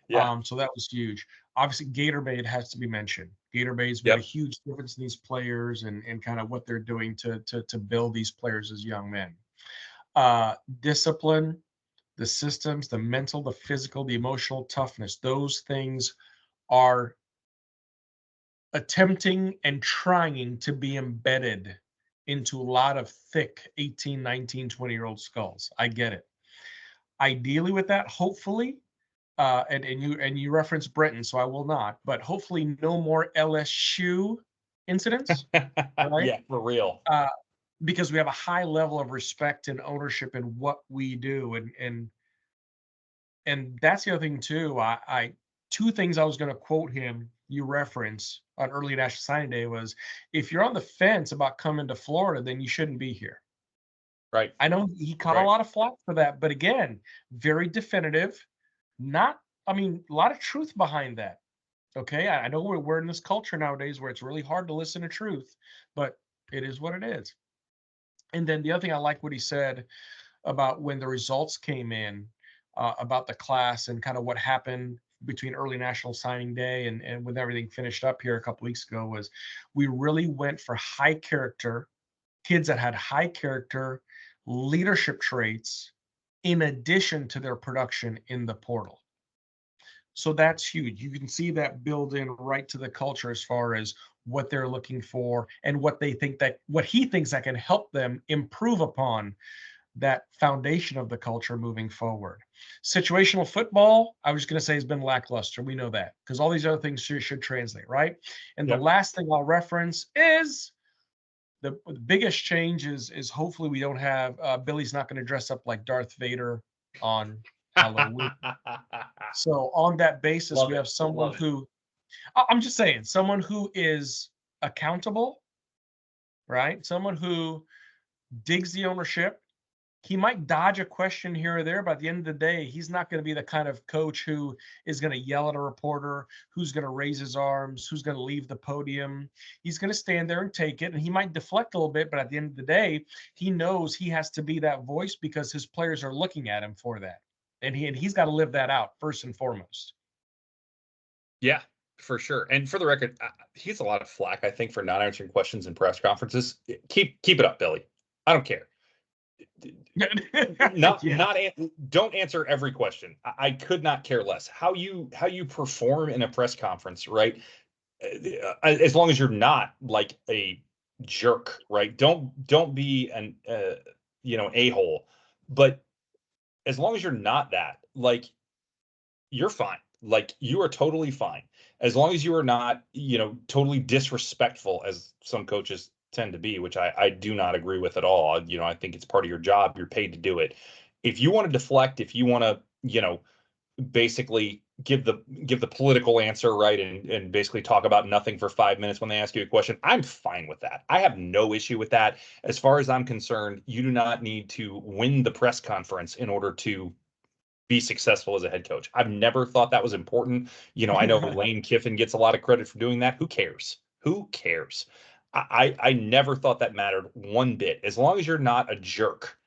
Yeah. So that was huge. Obviously, Gatorade has to be mentioned. Gatorade's made a huge difference in these players and kind of what they're doing to build these players as young men. Discipline, the systems, the mental, the physical, the emotional toughness, those things are attempting and trying to be embedded into a lot of thick 18, 19, 20-year-old skulls. I get it. Ideally with that, hopefully, and you referenced Brenton, so I will not, but hopefully no more LSU incidents. Right? Yeah, for real. Because we have a high level of respect and ownership in what we do. And that's the other thing too. I two things I was going to quote him, you reference on early national signing day was, if you're on the fence about coming to Florida, then you shouldn't be here. Right. I know he caught a Right. lot of flack for that, but again, very definitive. Not, I mean, a lot of truth behind that. Okay, I know we're in this culture nowadays where it's really hard to listen to truth, but it is what it is. And then the other thing I like what he said about when the results came in, about the class and kind of what happened between early national signing day and with everything finished up here a couple weeks ago was we really went for high character kids that had high character leadership traits in addition to their production in the portal. So that's huge. You can see that build in right to the culture as far as what they're looking for and what they think that what he thinks that can help them improve upon that foundation of the culture moving forward. Situational football, I was going to say, has been lackluster. We know that because all these other things should translate, right? And the Yep. last thing I'll reference is the biggest change is hopefully we don't have Billy's not going to dress up like Darth Vader on Halloween. So on that basis, Love we it. have someone Love it. who I'm just saying, someone who is accountable, right? Someone who digs the ownership. He might dodge a question here or there, but at the end of the day, he's not going to be the kind of coach who is going to yell at a reporter, who's going to raise his arms, who's going to leave the podium. He's going to stand there and take it, and he might deflect a little bit, but at the end of the day, he knows he has to be that voice because his players are looking at him for that, and he's got to live that out first and foremost. Yeah, for sure. And for the record, he gets a lot of flack, I think, for not answering questions in press conferences. Keep it up, Billy. I don't care. Not Yeah. not don't answer every question. I could not care less how you perform in a press conference, right? As long as you're not like a jerk, right? Don't be an a-hole, but as long as you're not that, like, you're fine. Like, you are totally fine as long as you are not, totally disrespectful, as some coaches tend to be, which I do not agree with at all. I think it's part of your job. You're paid to do it. If you want to deflect, if you want to, basically give the political answer, right, and basically talk about nothing for 5 minutes when they ask you a question, I'm fine with that. I have no issue with that. As far as I'm concerned, you do not need to win the press conference in order to be successful as a head coach. I've never thought that was important. I know Lane Kiffin gets a lot of credit for doing that. Who cares? Who cares? I never thought that mattered one bit, as long as you're not a jerk,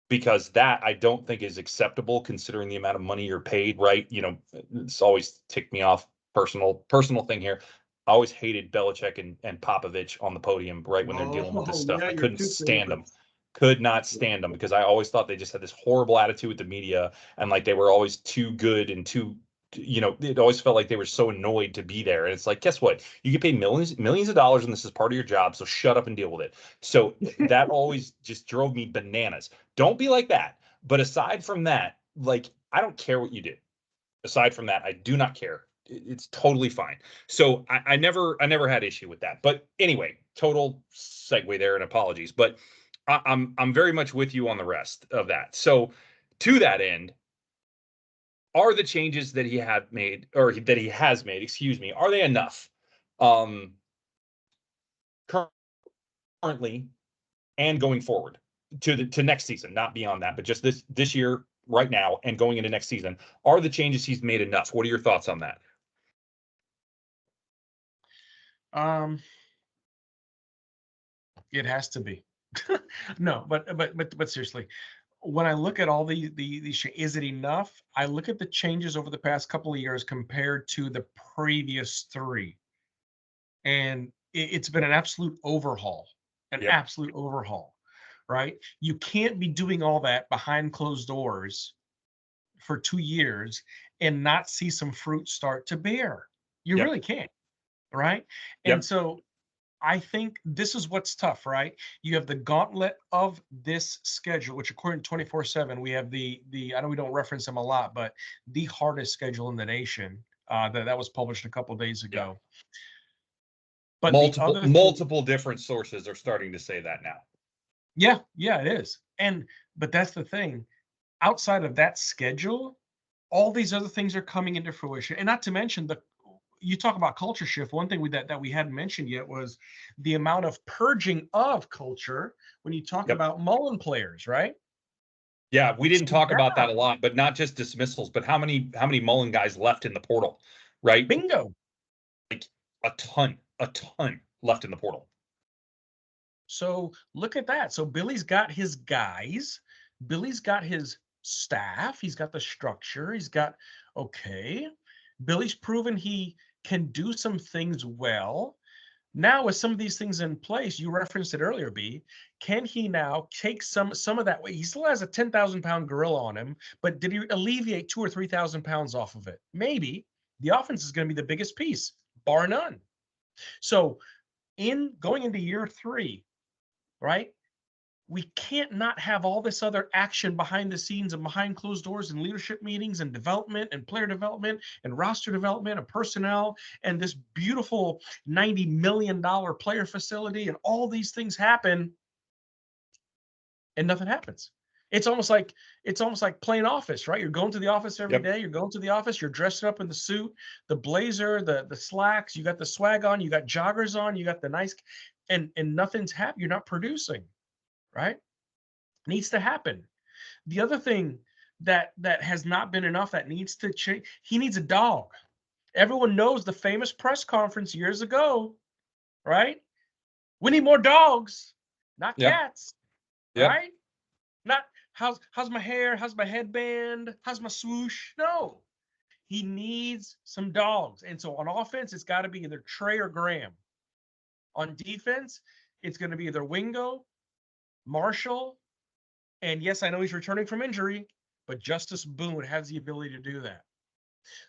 because that I don't think is acceptable considering the amount of money you're paid, right? It's always ticked me off. Personal thing here. I always hated Belichick and Popovich on the podium right when they're dealing with this Oh, stuff. yeah, I your couldn't two stand them. favorites. Could not stand them because I always thought they just had this horrible attitude with the media, and like they were always too good and too, it always felt like they were so annoyed to be there. And it's like, guess what? You get paid millions of dollars, and this is part of your job. So shut up and deal with it. So that always just drove me bananas. Don't be like that. But aside from that, like, I don't care what you do. Aside from that, I do not care. It's totally fine. So I never had issue with that. But anyway, total segue there, and apologies. But I'm very much with you on the rest of that. So to that end, are the changes that he had made, or that he has made, excuse me, are they enough? Um, Currently and going forward to next season, not beyond that, but just this year, right now, and going into next season, are the changes he's made enough? What are your thoughts on that? Um, it has to be. No, but seriously, when I look at all is it enough? I look at the changes over the past couple of years compared to the previous three, and it's been an Yep. absolute overhaul, right? You can't be doing all that behind closed doors for 2 years and not see some fruit start to bear. You Yep. really can't, right? And Yep. so I think this is what's tough, right? You have the gauntlet of this schedule, which according to 24/7, we have the I know we don't reference them a lot, but the hardest schedule in the nation. That was published a couple days Yeah. ago. But the Multiple other thing, multiple different sources are starting to say that now. yeah, it is. And but that's the thing. Outside of that schedule, all these other things are coming into fruition. And not to mention you talk about culture shift. One thing that we hadn't mentioned yet was the amount of purging of culture when you talk Yep. about Mullen players, right? Yeah, we didn't So talk about that now, a lot, but not just dismissals, but how many Mullen guys left in the portal, right? bingo. Like a ton left in the portal. So look at that. So Billy's got his guys, Billy's got his staff, he's got the structure, he's got, okay. Billy's proven he can do some things well. Now, with some of these things in place, you referenced it earlier, B, can he now take some of that weight? He still has a 10,000-pound gorilla on him, but did he alleviate 2 or 3,000 pounds off of it? Maybe. The offense is going to be the biggest piece, bar none. So in going into year 3, right? We can't not have all this other action behind the scenes and behind closed doors and leadership meetings and development and player development and roster development and personnel and this beautiful $90 million player facility, and all these things happen and nothing happens. It's almost like playing office, right? You're going to the office every Yep. day. You're going to the office. You're dressed up in the suit, the blazer, the slacks. You got the swag on. You got joggers on. You got the nice, and nothing's happening. You're not producing, right? Needs to happen. The other thing that has not been enough that needs to change. He needs a dog. Everyone knows the famous press conference years ago, right? We need more dogs, not Yep. cats, Yep. right? Not how's my hair, how's my headband, how's my swoosh? No, he needs some dogs. And so on offense, it's got to be either Trey or Graham. On defense, it's going to be either Wingo, Marshall, and yes, I know he's returning from injury, but Justice Boone has the ability to do that.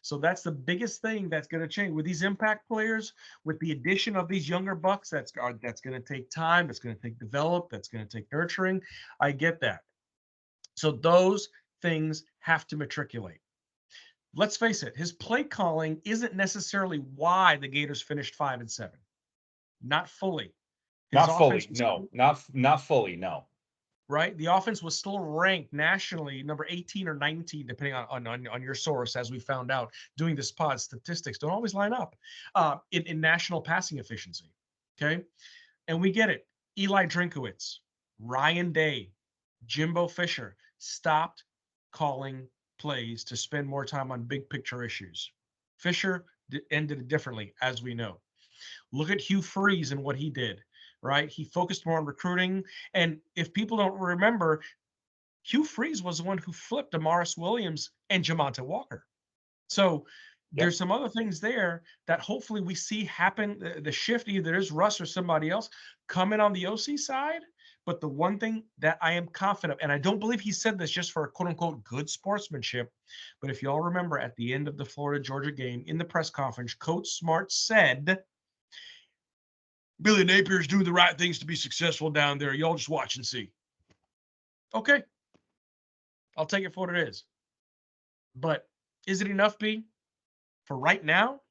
So that's the biggest thing that's going to change with these impact players, with the addition of these younger bucks. That's going to take time. That's going to take develop. That's going to take nurturing. I get that. So those things have to matriculate. Let's face it, his play calling isn't necessarily why the Gators finished 5-7. Not fully. His Not fully. offense, No. Not fully. No. right? The offense was still ranked nationally number 18 or 19, depending on your source, as we found out doing this pod. Statistics don't always line up in national passing efficiency. Okay. And we get it. Eli Drinkowitz, Ryan Day, Jimbo Fisher stopped calling plays to spend more time on big picture issues. Fisher ended it differently, as we know. Look at Hugh Freeze and what he did, right? He focused more on recruiting. And if people don't remember, Hugh Freeze was the one who flipped Amaris Williams and Jamonta Walker. So there's some other things there that hopefully we see happen. The shift, either is Russ or somebody else coming on the OC side. But the one thing that I am confident, and I don't believe he said this just for quote unquote good sportsmanship, but if you all remember at the end of the Florida-Georgia game in the press conference, Coach Smart said, Billy Napier is doing the right things to be successful down there. Y'all just watch and see. Okay. I'll take it for what it is. But is it enough, B? For right now,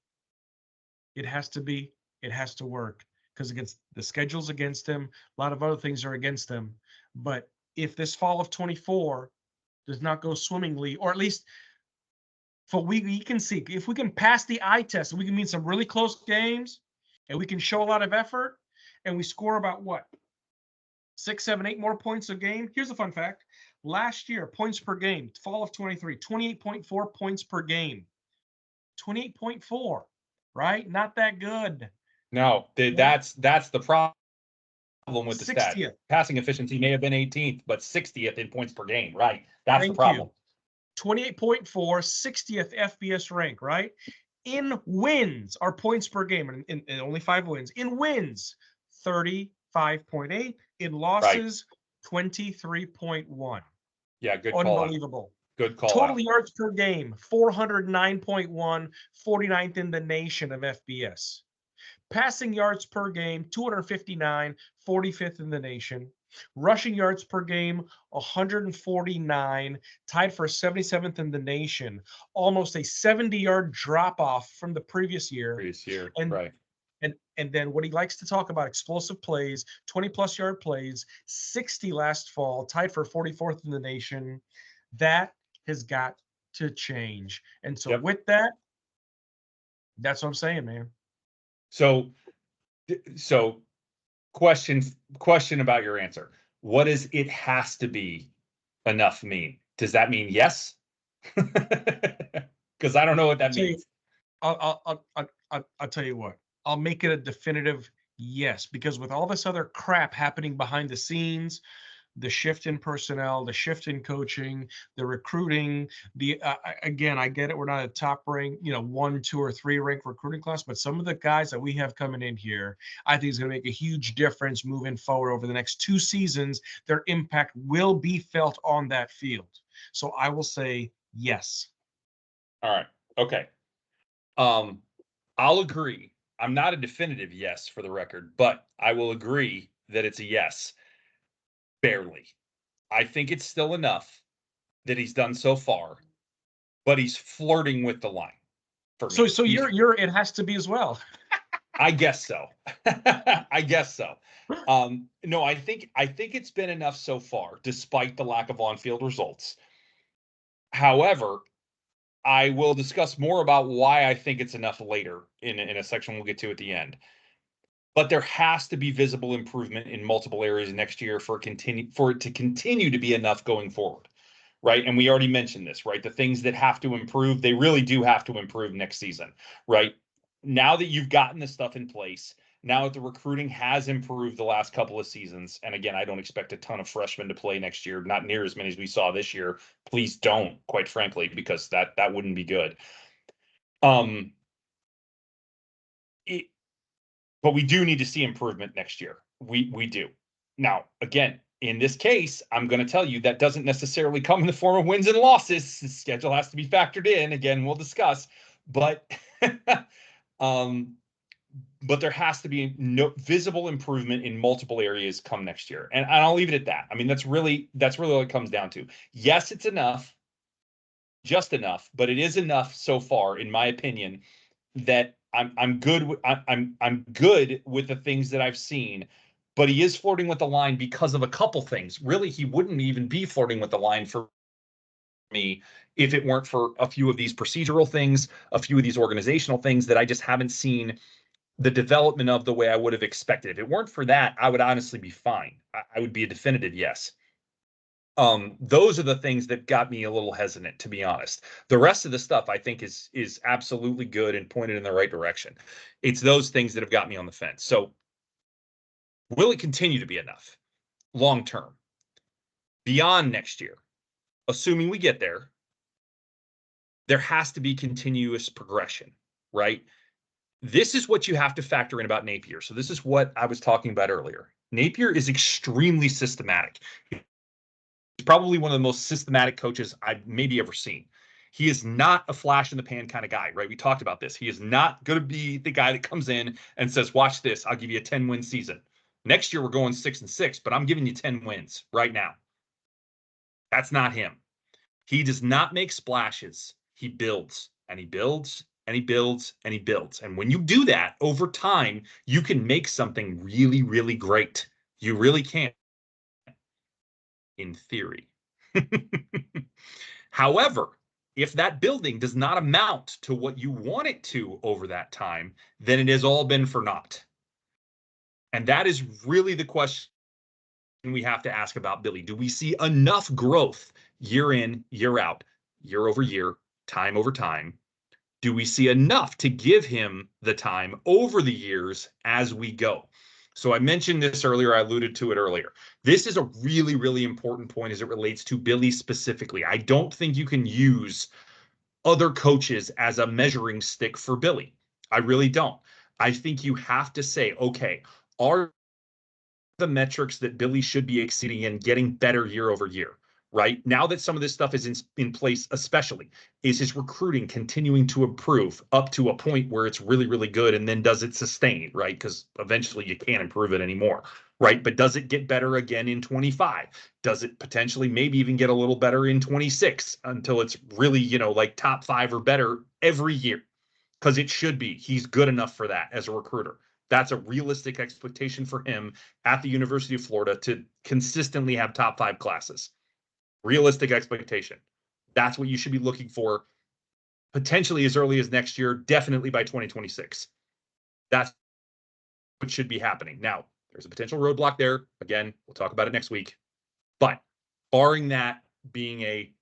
it has to be. It has to work, because against the schedule's against him. A lot of other things are against him. But if this fall of 24 does not go swimmingly, or at least for we can see, if we can pass the eye test, and we can mean some really close games, and we can show a lot of effort, and we score about what? 6, 7, 8 more points a game. Here's a fun fact. Last year, points per game, fall of 23, 28.4 points per game. 28.4, right? Not that good. No, that's the problem with the stat. 60th. Passing efficiency may have been 18th, but 60th in points per game. Right. That's the Thank problem. you. 28.4, 60th FBS rank, right? In wins, our points per game, and only 5 wins. In wins, 35.8. In losses, 23.1. Yeah, good call. Unbelievable. Good call. Total yards per game, 409.1, 49th in the nation of FBS. Passing yards per game, 259, 45th in the nation. Rushing yards per game, 149, tied for 77th in the nation. Almost a 70-yard drop-off from the previous year. And, right. And then what he likes to talk about, explosive plays, 20-plus yard plays, 60 last fall, tied for 44th in the nation. That has got to change. And so with that, That's what I'm saying, man. So, so question about your answer. What does it has to be enough mean? Does that mean yes? Because I don't know what I'll that tell you. means. I'll tell you what. I'll make it a definitive yes, because with all this other crap happening behind the scenes, the shift in personnel, the shift in coaching, the recruiting, again, I get it. We're not a top rank, 1, 2, or 3 rank recruiting class, but some of the guys that we have coming in here, I think is going to make a huge difference moving forward over the next 2 seasons. Their impact will be felt on that field. So I will say yes. All right. Okay. I'll agree. I'm not a definitive yes for the record, but I will agree that it's a yes. Barely. I think it's still enough that he's done so far, but he's flirting with the line for So me. so you're it has to be as well. I guess so. I guess so. No, I think it's been enough so far, despite the lack of on-field results. However, I will discuss more about why I think it's enough later in a section we'll get to at the end. But there has to be visible improvement in multiple areas next year for it to continue to be enough going forward, right? And we already mentioned this, right? The things that have to improve, they really do have to improve next season, right? Now that you've gotten the stuff in place, now that the recruiting has improved the last couple of seasons, and again, I don't expect a ton of freshmen to play next year, not near as many as we saw this year. Please don't, quite frankly, because that wouldn't be good. Um, it, but we do need to see improvement next year. We do. Now, again, in this case, I'm going to tell you that doesn't necessarily come in the form of wins and losses. The schedule has to be factored in. Again, we'll discuss, but um, but there has to be no visible improvement in multiple areas come next year, and I'll leave it at that. I mean, that's really what it comes down to. Yes, it's enough, just enough, but it is enough so far, in my opinion, that I'm good with I'm good with the things that I've seen, but he is flirting with the line because of a couple things. Really, he wouldn't even be flirting with the line for me if it weren't for a few of these procedural things, a few of these organizational things that I just haven't seen the development of the way I would have expected. If it weren't for that, I would honestly be fine. I would be a definitive yes. Those are the things that got me a little hesitant, to be honest. The rest of the stuff I think is absolutely good and pointed in the right direction. It's those things that have got me on the fence. So will it continue to be enough long term beyond next year? Assuming we get there, there has to be continuous progression, right? This is what you have to factor in about Napier. So this is what I was talking about earlier. Napier is extremely systematic. He's probably one of the most systematic coaches I've maybe ever seen. He is not a flash in the pan kind of guy, right? We talked about this. He is not going to be the guy that comes in and says, watch this, I'll give you a 10-win season. Next year, we're going 6-6, but I'm giving you 10 wins right now. That's not him. He does not make splashes. He builds and he builds and he builds and he builds. And when you do that over time, you can make something really, really great. You really can, in theory. However, if that building does not amount to what you want it to over that time, then it has all been for naught. And that is really the question we have to ask about Billy. Do we see enough growth year in, year out, year over year, time over time? Do we see enough to give him the time over the years as we go? So I mentioned this earlier. I alluded to it earlier. This is a really, really important point as it relates to Billy specifically. I don't think you can use other coaches as a measuring stick for Billy. I really don't. I think you have to say, okay, are the metrics that Billy should be exceeding and getting better year over year, right? Now that some of this stuff is in place, especially, is his recruiting continuing to improve up to a point where it's really, really good? And then does it sustain, right? Because eventually you can't improve it anymore, right? But does it get better again in 25? Does it potentially maybe even get a little better in 26 until it's really, like top 5 or better every year? Because it should be. He's good enough for that as a recruiter. That's a realistic expectation for him at the University of Florida to consistently have top 5 classes. Realistic expectation. That's what you should be looking for potentially as early as next year, definitely by 2026. That's what should be happening. Now, there's a potential roadblock there. Again, we'll talk about it next week. But barring that being a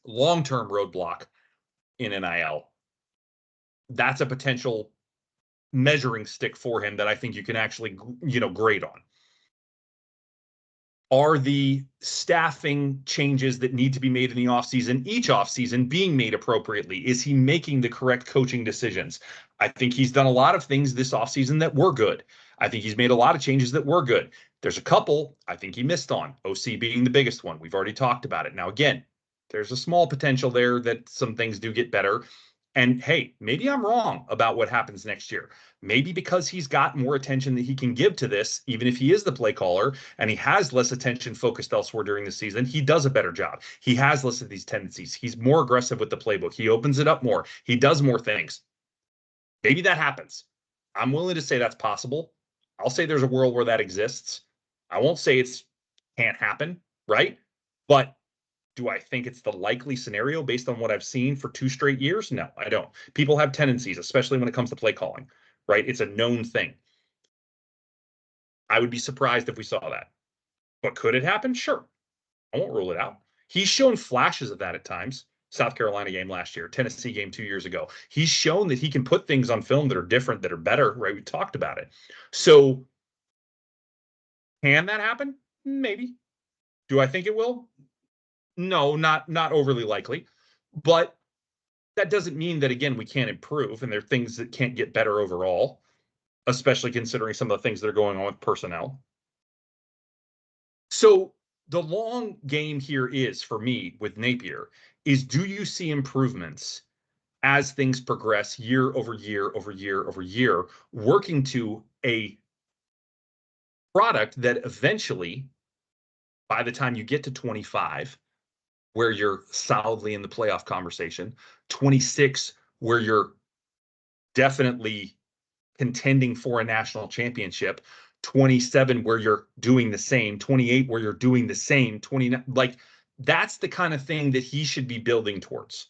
long-term roadblock in NIL, that's a potential measuring stick for him that I think you can actually, grade on. Are the staffing changes that need to be made in the offseason, each offseason, being made appropriately? Is he making the correct coaching decisions? I think he's done a lot of things this offseason that were good. I think he's made a lot of changes that were good. There's a couple I think he missed on, OC being the biggest one. We've already talked about it. Now, again, there's a small potential there that some things do get better. And hey, maybe I'm wrong about what happens next year. Maybe because he's got more attention that he can give to this, even if he is the play caller and he has less attention focused elsewhere during the season, he does a better job. He has less of these tendencies. He's more aggressive with the playbook. He opens it up more. He does more things. Maybe that happens. I'm willing to say that's possible. I'll say there's a world where that exists. I won't say it's can't happen, right? But do I think it's the likely scenario based on what I've seen for 2 straight years? No, I don't. People have tendencies, especially when it comes to play calling, right? It's a known thing. I would be surprised if we saw that. But could it happen? Sure. I won't rule it out. He's shown flashes of that at times. South Carolina game last year, Tennessee game 2 years ago. He's shown that he can put things on film that are different, that are better, right? We talked about it. So can that happen? Maybe. Do I think it will? No, not overly likely. But that doesn't mean that, again, we can't improve and there are things that can't get better overall, especially considering some of the things that are going on with personnel. So the long game here is, for me, with Napier, is do you see improvements as things progress year over year over year over year, working to a product that eventually, by the time you get to 25, where you're solidly in the playoff conversation, 26, where you're definitely contending for a national championship, 27, where you're doing the same, 28, where you're doing the same, 29, like that's the kind of thing that he should be building towards.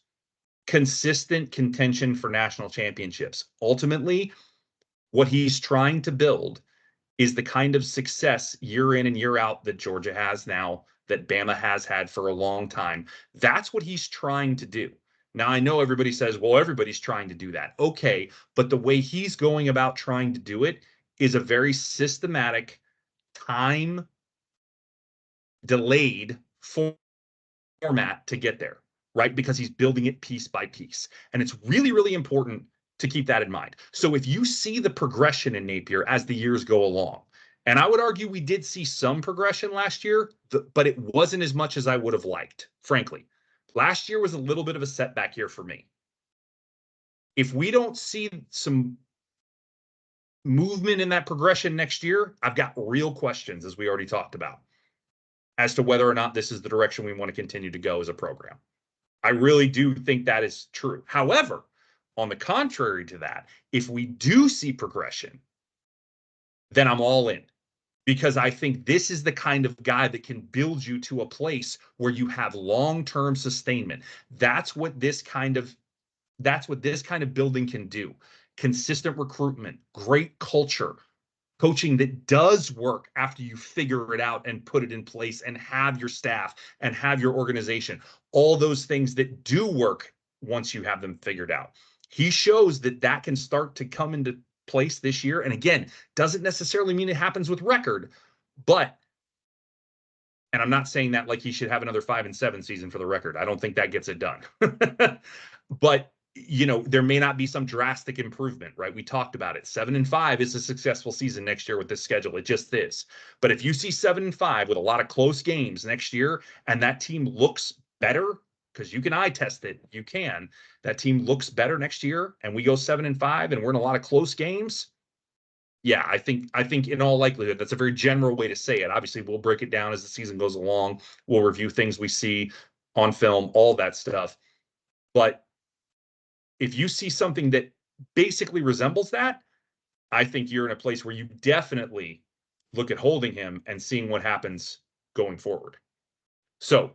Consistent contention for national championships. Ultimately, what he's trying to build is the kind of success year in and year out that Georgia has now, that Bama has had for a long time. That's what he's trying to do. Now, I know everybody says, well, everybody's trying to do that. Okay, but the way he's going about trying to do it is a very systematic, time delayed format to get there, right? Because he's building it piece by piece. And it's really, really important to keep that in mind. So if you see the progression in Napier as the years go along, and I would argue we did see some progression last year, but it wasn't as much as I would have liked, frankly. Last year was a little bit of a setback year for me. If we don't see some movement in that progression next year, I've got real questions, as we already talked about, as to whether or not this is the direction we want to continue to go as a program. I really do think that is true. However, on the contrary to that, if we do see progression, then I'm all in, because I think this is the kind of guy that can build you to a place where you have long-term sustainment. That's what this kind of building can do. Consistent recruitment, great culture, coaching that does work after you figure it out and put it in place and have your staff and have your organization. All those things that do work once you have them figured out. He shows that that can start to come into place this year. And again, doesn't necessarily mean it happens with record, but, and I'm not saying that like he should have another 5-7 season for the record. I don't think that gets it done. But there may not be some drastic improvement, right? We talked about it. 7-5 is a successful season next year with this schedule. It just is. But if you see 7-5 with a lot of close games next year, and that team looks better, because you can eye test it, that team looks better next year, and we go 7-5 and we're in a lot of close games. Yeah, I think in all likelihood, that's a very general way to say it. Obviously, we'll break it down as the season goes along. We'll review things we see on film, all that stuff. But if you see something that basically resembles that, I think you're in a place where you definitely look at holding him and seeing what happens going forward. So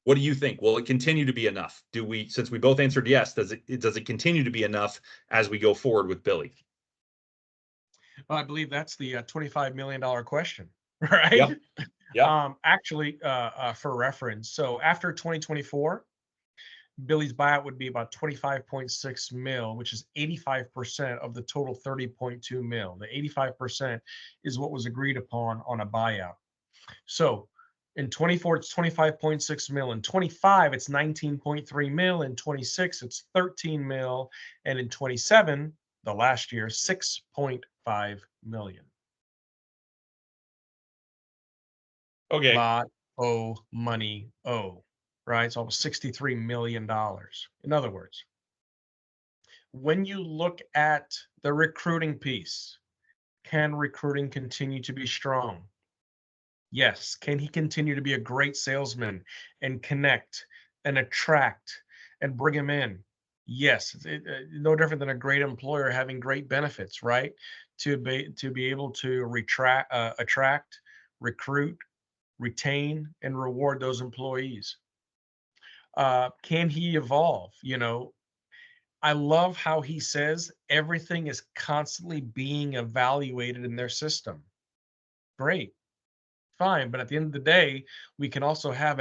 What do you think? Will it continue to be enough? Since we both answered yes, does it continue to be enough as we go forward with Billy? Well, I believe that's the $25 million question, right? Yep. Yep. Actually, for reference, so after 2024, Billy's buyout would be about 25.6 mil, which is 85% of the total 30.2 mil. The 85% is what was agreed upon on a buyout. So in 24, it's 25.6 mil. In 25, it's 19.3 mil. In 26, it's 13 mil. And in 27, the last year, 6.5 million. Okay. Lot money, right? It's almost $63 million. In other words, when you look at the recruiting piece, can recruiting continue to be strong? Yes. Can he continue to be a great salesman and connect and attract and bring him in? Yes. No different than a great employer having great benefits, right? To be able to attract, recruit, retain, and reward those employees. Can he evolve? I love how he says everything is constantly being evaluated in their system. Great, fine, but at the end of the day, we can also have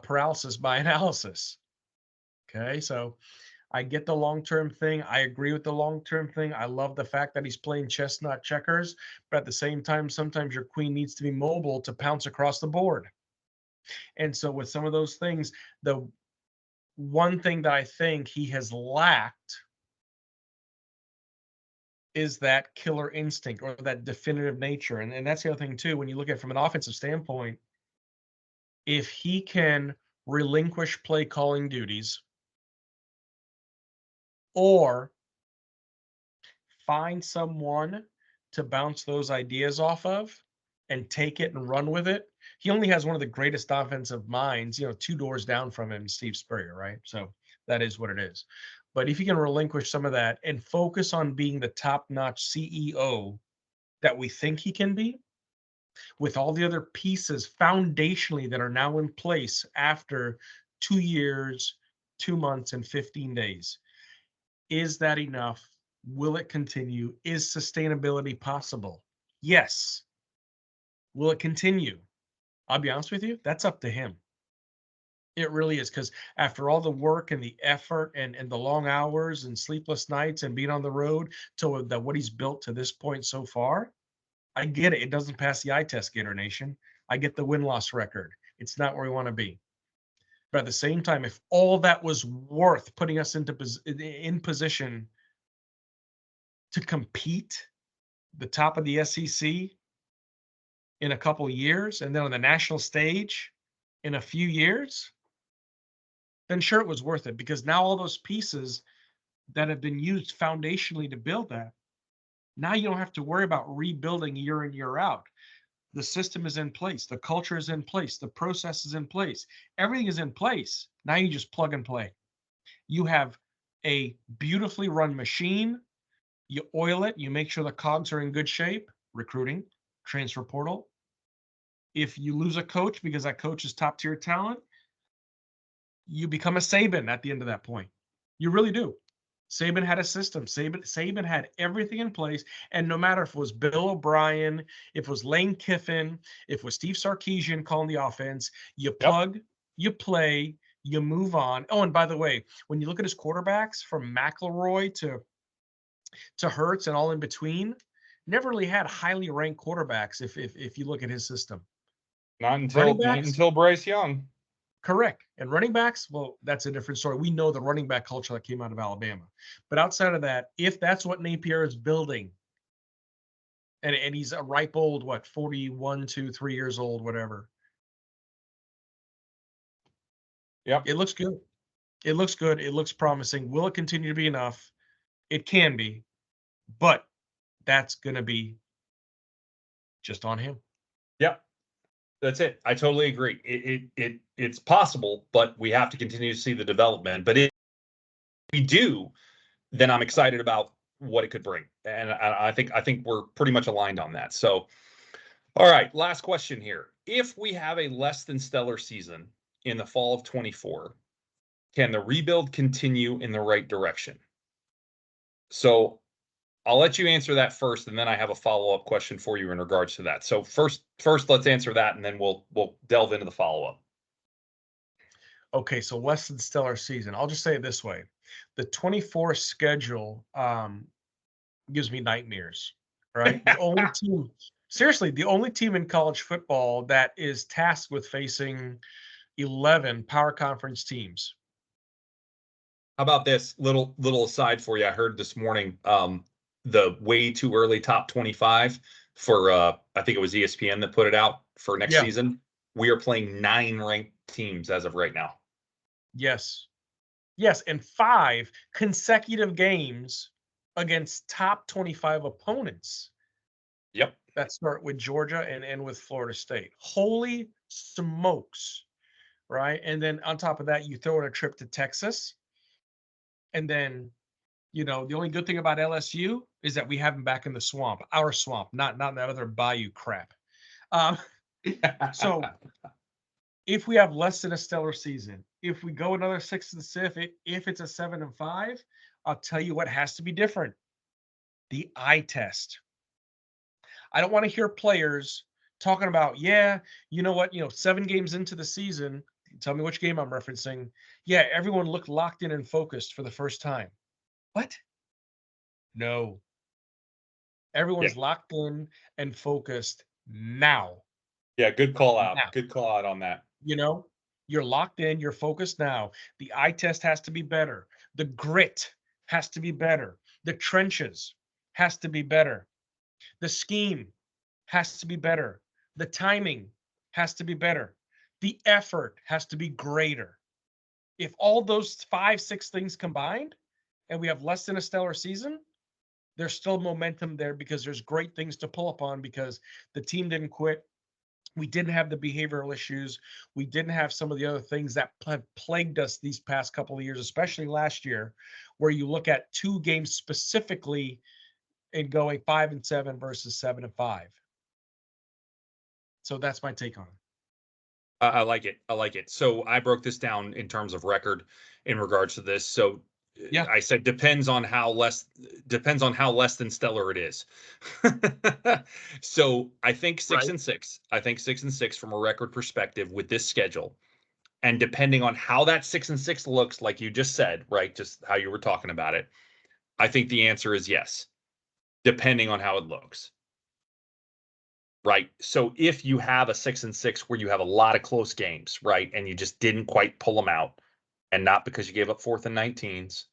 paralysis by analysis. Okay, so I get the long-term thing. I agree with the long-term thing. I love the fact that he's playing chess, not checkers. But at the same time, sometimes your queen needs to be mobile to pounce across the board. And so with some of those things, the one thing that I think he has lacked is that killer instinct or that definitive nature. And that's the other thing too, when you look at it from an offensive standpoint, if he can relinquish play calling duties or find someone to bounce those ideas off of and take it and run with it. He only has one of the greatest offensive minds, 2 doors down from him, Steve Spurrier, right? So that is what it is. But if you can relinquish some of that and focus on being the top-notch CEO that we think he can be, with all the other pieces foundationally that are now in place after 2 years, 2 months, and 15 days, is that enough? Will it continue? Is sustainability possible? Yes. Will it continue? I'll be honest with you, that's up to him. It really is, because after all the work and the effort and the long hours and sleepless nights and being on the road to what he's built to this point so far, I get it. It doesn't pass the eye test, Gator Nation. I get the win-loss record. It's not where we want to be. But at the same time, if all that was worth putting us in position to compete the top of the SEC in a couple years and then on the national stage in a few years, then sure, it was worth it, because now all those pieces that have been used foundationally to build that, now you don't have to worry about rebuilding year in, year out. The system is in place. The culture is in place. The process is in place. Everything is in place. Now you just plug and play. You have a beautifully run machine. You oil it. You make sure the cogs are in good shape. Recruiting, transfer portal. If you lose a coach because that coach is top tier talent, you become a Saban at the end of that point. You really do. Saban had a system. Saban had everything in place. And no matter if it was Bill O'Brien, if it was Lane Kiffin, if it was Steve Sarkisian calling the offense, you plug, you play, you move on. Oh, and by the way, when you look at his quarterbacks from McElroy to Hurts and all in between, never really had highly ranked quarterbacks if you look at his system. Not until Bryce Young. Correct. And running backs, well, that's a different story. We know the running back culture that came out of Alabama. But outside of that, if that's what Napier is building, and he's a ripe old, 41, 2, 3 years old, whatever. Yep. It looks good. It looks good. It looks promising. Will it continue to be enough? It can be. But that's going to be just on him. Yep. That's it. I totally agree. It's possible, but we have to continue to see the development. But if we do, then I'm excited about what it could bring, and I think we're pretty much aligned on that. So, all right, last question here: if we have a less than stellar season in the fall of 24, can the rebuild continue in the right direction? So I'll let you answer that first, and then I have a follow-up question for you in regards to that. So first, let's answer that, and then we'll delve into the follow-up. Okay, so less than stellar season. I'll just say it this way: the 24 schedule gives me nightmares. Right, the only team, seriously, the only team in college football that is tasked with facing 11 power conference teams. How about this little aside for you? I heard this morning the way too early top 25 for I think it was ESPN that put it out for next Yeah. season. We are playing 9 ranked teams as of right now. Yes. Yes, and 5 consecutive games against top 25 opponents Yep. that start with Georgia and end with Florida State. Holy smokes, right? And then on top of that, you throw in a trip to Texas. And then, the only good thing about LSU is that we have them back in the swamp, our swamp, not that other bayou crap. Um, so if we have less than a stellar season, if we go another 6-6, if it's a 7-5, I'll tell you what has to be different: the eye test. I don't want to hear players talking about, yeah, you know what, 7 games into the season. Tell me which game I'm referencing. Yeah, everyone looked locked in and focused for the first time. What? No. Yeah. Everyone's locked in and focused now. Yeah, good call out. Now. Good call out on that. You're locked in, you're focused now. The eye test has to be better. The grit has to be better. The trenches has to be better. The scheme has to be better. The timing has to be better. The effort has to be greater. If all those 5, 6 things combined and we have less than a stellar season, there's still momentum there because there's great things to pull upon because the team didn't quit. We didn't have the behavioral issues. We didn't have some of the other things that have plagued us these past couple of years, especially last year, where you look at 2 games specifically and going 5-7 versus 7-5. So that's my take on it. I like it. I like it. So I broke this down in terms of record in regards to this. So Yeah. I said depends on how less than stellar it is. So I think 6-6. I think 6-6 from a record perspective with this schedule. And depending on how that 6-6 looks, like you just said, right? Just how you were talking about it. I think the answer is yes, depending on how it looks. Right. So if you have a 6-6 where you have a lot of close games, right, and you just didn't quite pull them out, and not because you gave up 4th and 19s,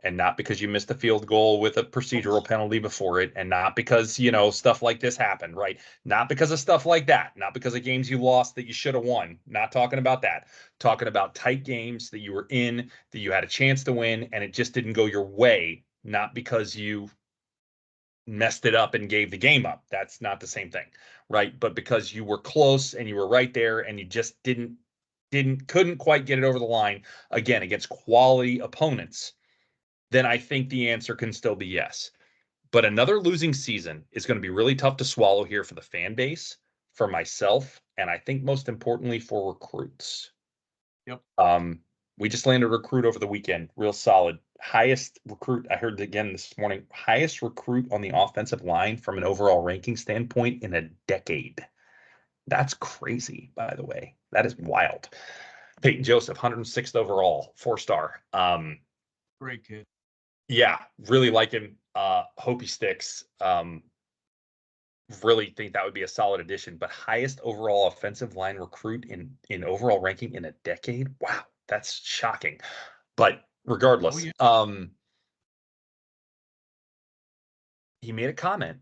and not because you missed a field goal with a procedural penalty before it, and not because, stuff like this happened, right? Not because of stuff like that, not because of games you lost that you should have won. Not talking about that. Talking about tight games that you were in, that you had a chance to win, and it just didn't go your way, not because you messed it up and gave the game up. That's not the same thing, right? But because you were close and you were right there and you just couldn't quite get it over the line again against quality opponents, then I think the answer can still be yes. But another losing season is going to be really tough to swallow here for the fan base, for myself, and I think most importantly for recruits. Yep. We just landed a recruit over the weekend, real solid. Highest recruit, I heard again this morning, highest recruit on the offensive line from an overall ranking standpoint in a decade. That's crazy, by the way. That is wild. Peyton Joseph, 106th overall, 4-star. Great kid. Yeah, really like him. Hope he sticks. Really think that would be a solid addition. But highest overall offensive line recruit in overall ranking in a decade. Wow, that's shocking. But regardless, he made a comment.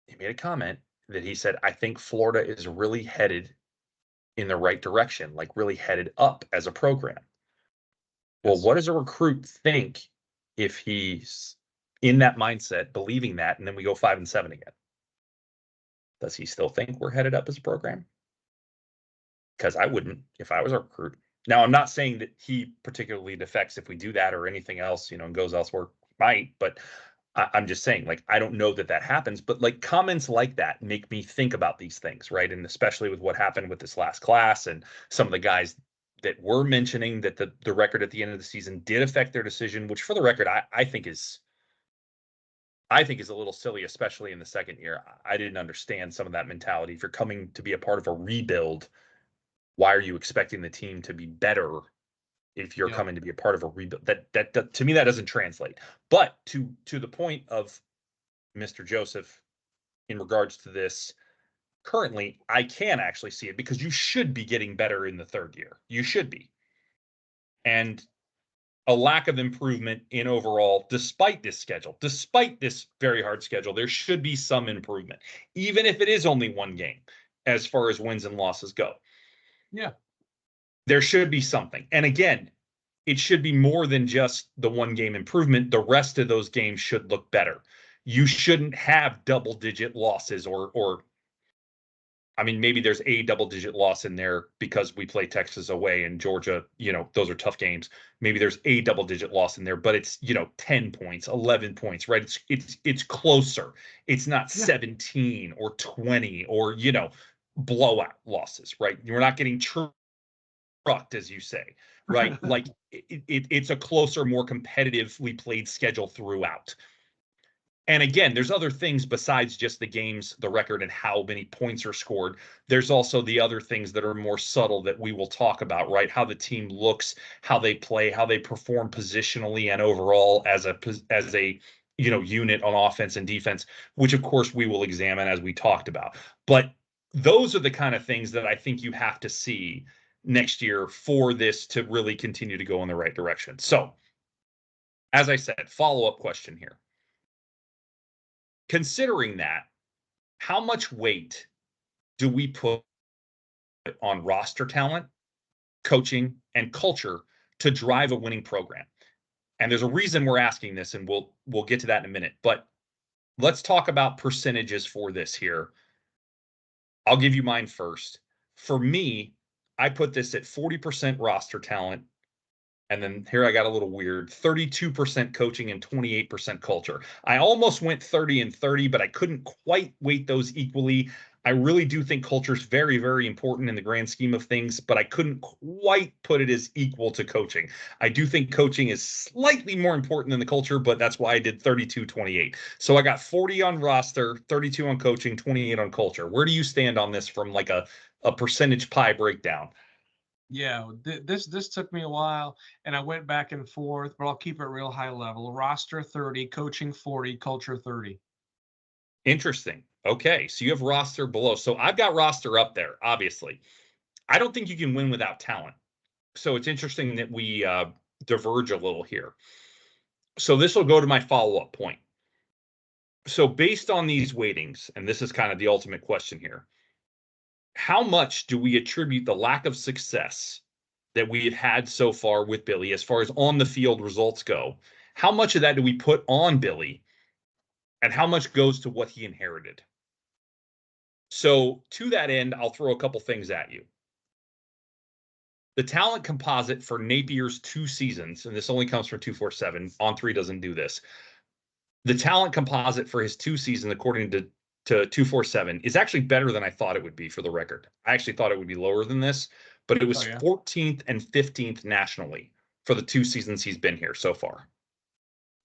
He made a comment that he said, I think Florida is really headed in the right direction, like really headed up as a program. Well, what does a recruit think if he's in that mindset, believing that, and then we go 5-7 again? Does he still think we're headed up as a program? Because I wouldn't if I was a recruit. Now, I'm not saying that he particularly defects if we do that or anything else, and goes elsewhere. Might, but I'm just saying, like, I don't know that happens. But like comments like that make me think about these things, right? And especially with what happened with this last class and some of the guys that were mentioning that the record at the end of the season did affect their decision, which for the record, I think is a little silly, especially in the second year. I didn't understand some of that mentality. If you're coming to be a part of a rebuild, why are you expecting the team to be better if you're Yep. coming to be a part of a rebuild? That to me, that doesn't translate. But to the point of Mr. Joseph in regards to this, currently, I can actually see it because you should be getting better in the third year. You should be. And a lack of improvement in overall, despite this very hard schedule, there should be some improvement, even if it is only one game as far as wins and losses go. Yeah. There should be something. And again, it should be more than just the one game improvement. The rest of those games should look better. You shouldn't have double digit losses or I mean, maybe there's a double digit loss in there because we play Texas away and Georgia, those are tough games. Maybe there's a double digit loss in there, but it's, 10 points, 11 points, right? It's closer. It's not Yeah. 17 or 20 or, blowout losses, right? You're not getting trucked, as you say, right? Like it's a closer, more competitively played schedule throughout. And again, there's other things besides just the games, the record, and how many points are scored. There's also the other things that are more subtle that we will talk about, right? How the team looks, how they play, how they perform positionally and overall as a unit on offense and defense, which of course we will examine as we talked about. But those are the kind of things that I think you have to see next year for this to really continue to go in the right direction. So, as I said, follow-up question here. Considering that, how much weight do we put on roster talent, coaching, and culture to drive a winning program? And there's a reason we're asking this, and we'll get to that in a minute. But let's talk about percentages for this here. I'll give you mine first. For me, I put this at 40% roster talent. And then here I got a little weird, 32% coaching and 28% culture. I almost went 30 and 30, but I couldn't quite weight those equally. I really do think culture is very, very important in the grand scheme of things, but I couldn't quite put it as equal to coaching. I do think coaching is slightly more important than the culture, but that's why I did 32-28. So I got 40 on roster, 32 on coaching, 28 on culture. Where do you stand on this from like a percentage pie breakdown? Yeah, this took me a while, and I went back and forth, but I'll keep it real high level. Roster 30, coaching 40, culture 30. Interesting. Okay, so you have roster below. So I've got roster up there, obviously. I don't think you can win without talent. So it's interesting that we diverge a little here. So this will go to my follow-up point. So based on these weightings, and this is kind of the ultimate question here, how much do we attribute the lack of success that we have had so far with Billy as far as on the field results go? How much of that do we put on Billy, and how much goes to what he inherited? So to that end, I'll throw a couple things at you. The talent composite for Napier's 2 seasons, and this only comes from 247, On3 doesn't do this. The talent composite for his 2 seasons, according to 247, is actually better than I thought it would be, for the record. I actually thought it would be lower than this, but it was 14th and 15th nationally for the 2 seasons he's been here so far.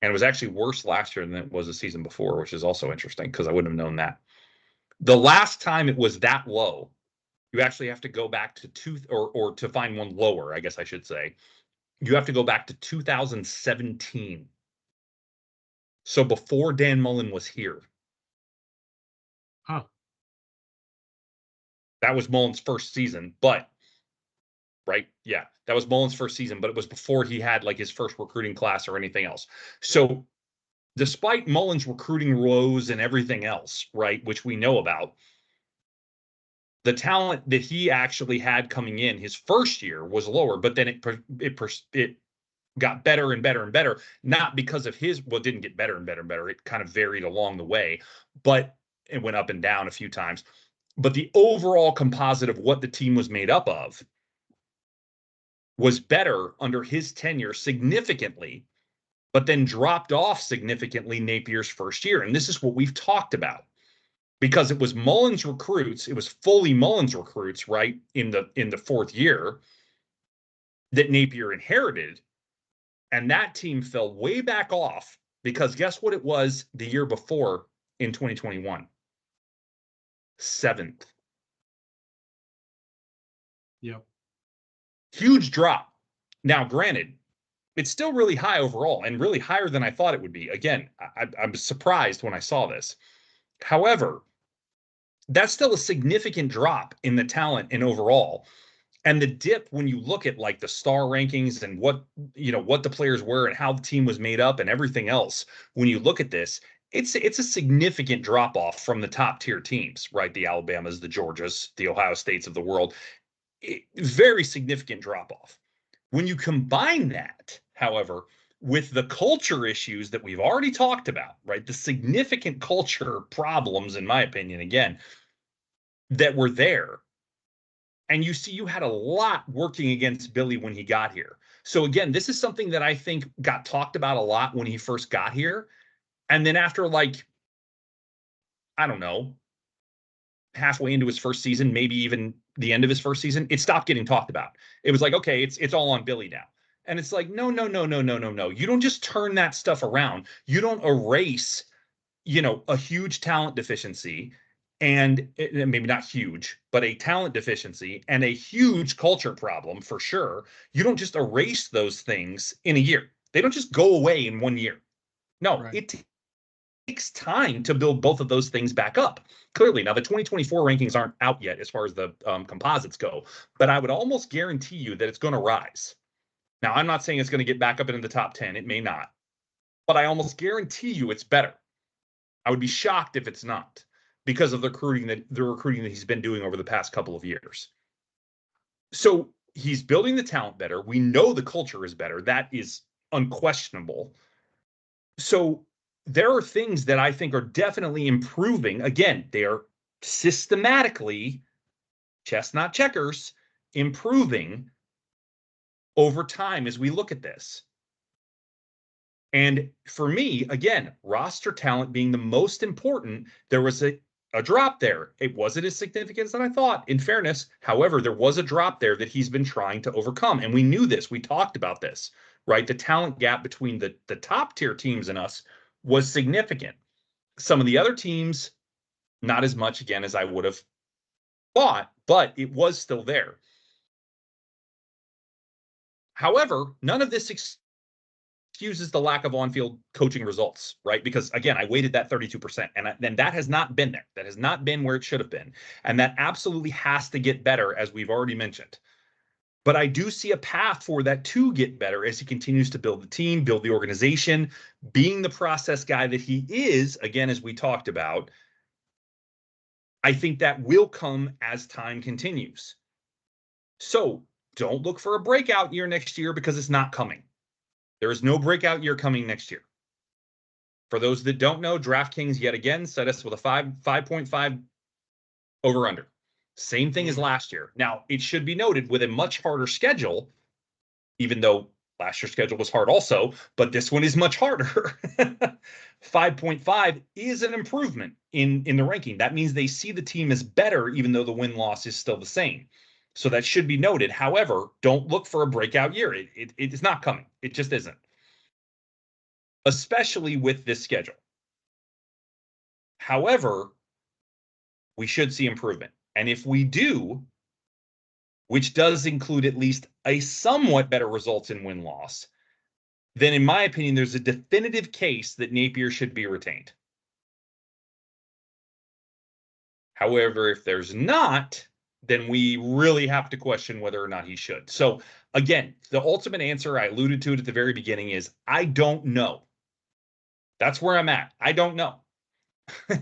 And it was actually worse last year than it was the season before, which is also interesting because I wouldn't have known that. The last time it was that low, you actually have to go back to or to find one lower, I guess I should say. You have to go back to 2017. So before Dan Mullen was here. Huh. That was Mullen's first season, but right? Yeah, that was Mullen's first season, but it was before he had like his first recruiting class or anything else. So despite Mullen's recruiting woes and everything else, right, which we know about, the talent that he actually had coming in his first year was lower, but then it got better and better and better, not because of his, well, it didn't get better and better and better. It kind of varied along the way, but it went up and down a few times. But the overall composite of what the team was made up of was better under his tenure significantly, but then dropped off significantly Napier's first year. And this is what we've talked about. Because it was Mullen's recruits, it was fully Mullen's recruits, right, in the 4th year. that Napier inherited. And that team fell way back off because guess what it was the year before in 2021? 7th. Yep. Huge drop. Now, granted, it's still really high overall and really higher than I thought it would be. Again, I'm surprised when I saw this. However, that's still a significant drop in the talent and overall. And the dip, when you look at like the star rankings and what the players were and how the team was made up and everything else, when you look at this, it's a significant drop off from the top tier teams, right? The Alabamas, the Georgias, the Ohio States of the world. Very significant drop off. When you combine that, however, with the culture issues that we've already talked about, right? The significant culture problems, in my opinion, again, that were there. And you see, you had a lot working against Billy when he got here. So again, this is something that I think got talked about a lot when he first got here. And then after like, I don't know, halfway into his first season, maybe even the end of his first season, it stopped getting talked about. It was like, okay, it's all on Billy now. And it's like, no, no, no, no, no, no, no. You don't just turn that stuff around. You don't erase, a huge talent deficiency and maybe not huge, but a talent deficiency and a huge culture problem for sure. You don't just erase those things in a year. They don't just go away in 1 year. No, Right. it takes time to build both of those things back up. Clearly, now the 2024 rankings aren't out yet as far as the composites go, but I would almost guarantee you that it's going to rise. Now, I'm not saying it's going to get back up into the top 10. It may not, but I almost guarantee you it's better. I would be shocked if it's not because of the recruiting that he's been doing over the past couple of years. So he's building the talent better. We know the culture is better. That is unquestionable. So there are things that I think are definitely improving. Again, they are systematically, chess not checkers, improving over time as we look at this. And for me, again, roster talent being the most important, there was a drop there. It wasn't as significant as I thought, in fairness. However, there was a drop there that he's been trying to overcome. And we knew this. We talked about this, right? The talent gap between the top tier teams and us was significant. Some of the other teams, not as much, again, as I would have thought, but it was still there. However, none of this excuses the lack of on-field coaching results, right? Because again, I weighted that 32%, and then that has not been there. That has not been where it should have been, and that absolutely has to get better, as we've already mentioned. But I do see a path for that to get better as he continues to build the team, build the organization, being the process guy that he is. Again, as we talked about, I think that will come as time continues. So don't look for a breakout year next year because it's not coming. There is no breakout year coming next year. For those that don't know, DraftKings yet again set us with a 5.5 over under. Same thing as last year. Now, it should be noted with a much harder schedule, even though last year's schedule was hard also, but this one is much harder. 5.5 is an improvement in the ranking. That means they see the team as better, even though the win-loss is still the same. So that should be noted. However, don't look for a breakout year. It's not coming. It just isn't. Especially with this schedule. However, we should see improvement. And if we do, which does include at least a somewhat better results in win-loss, then in my opinion, there's a definitive case that Napier should be retained. However, if there's not, then we really have to question whether or not he should. So again, the ultimate answer, I alluded to it at the very beginning, is I don't know. That's where I'm at. I don't know.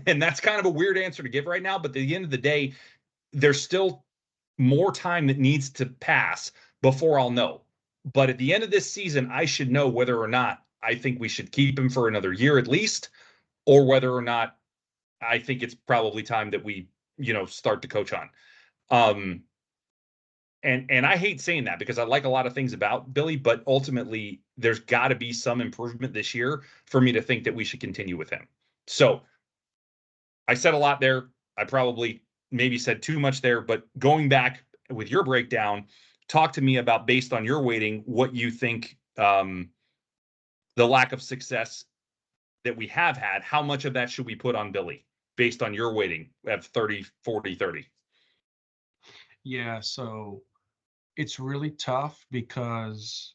And that's kind of a weird answer to give right now, but at the end of the day, there's still more time that needs to pass before I'll know. But at the end of this season, I should know whether or not I think we should keep him for another year at least, or whether or not I think it's probably time that we, start to coach on. And I hate saying that because I like a lot of things about Billy, but ultimately there's got to be some improvement this year for me to think that we should continue with him. So I said a lot there. I probably maybe said too much there, but going back with your breakdown, talk to me about, based on your weighting, what you think the lack of success that we have had, how much of that should we put on Billy based on your weighting at 30, 40, 30? Yeah, so it's really tough because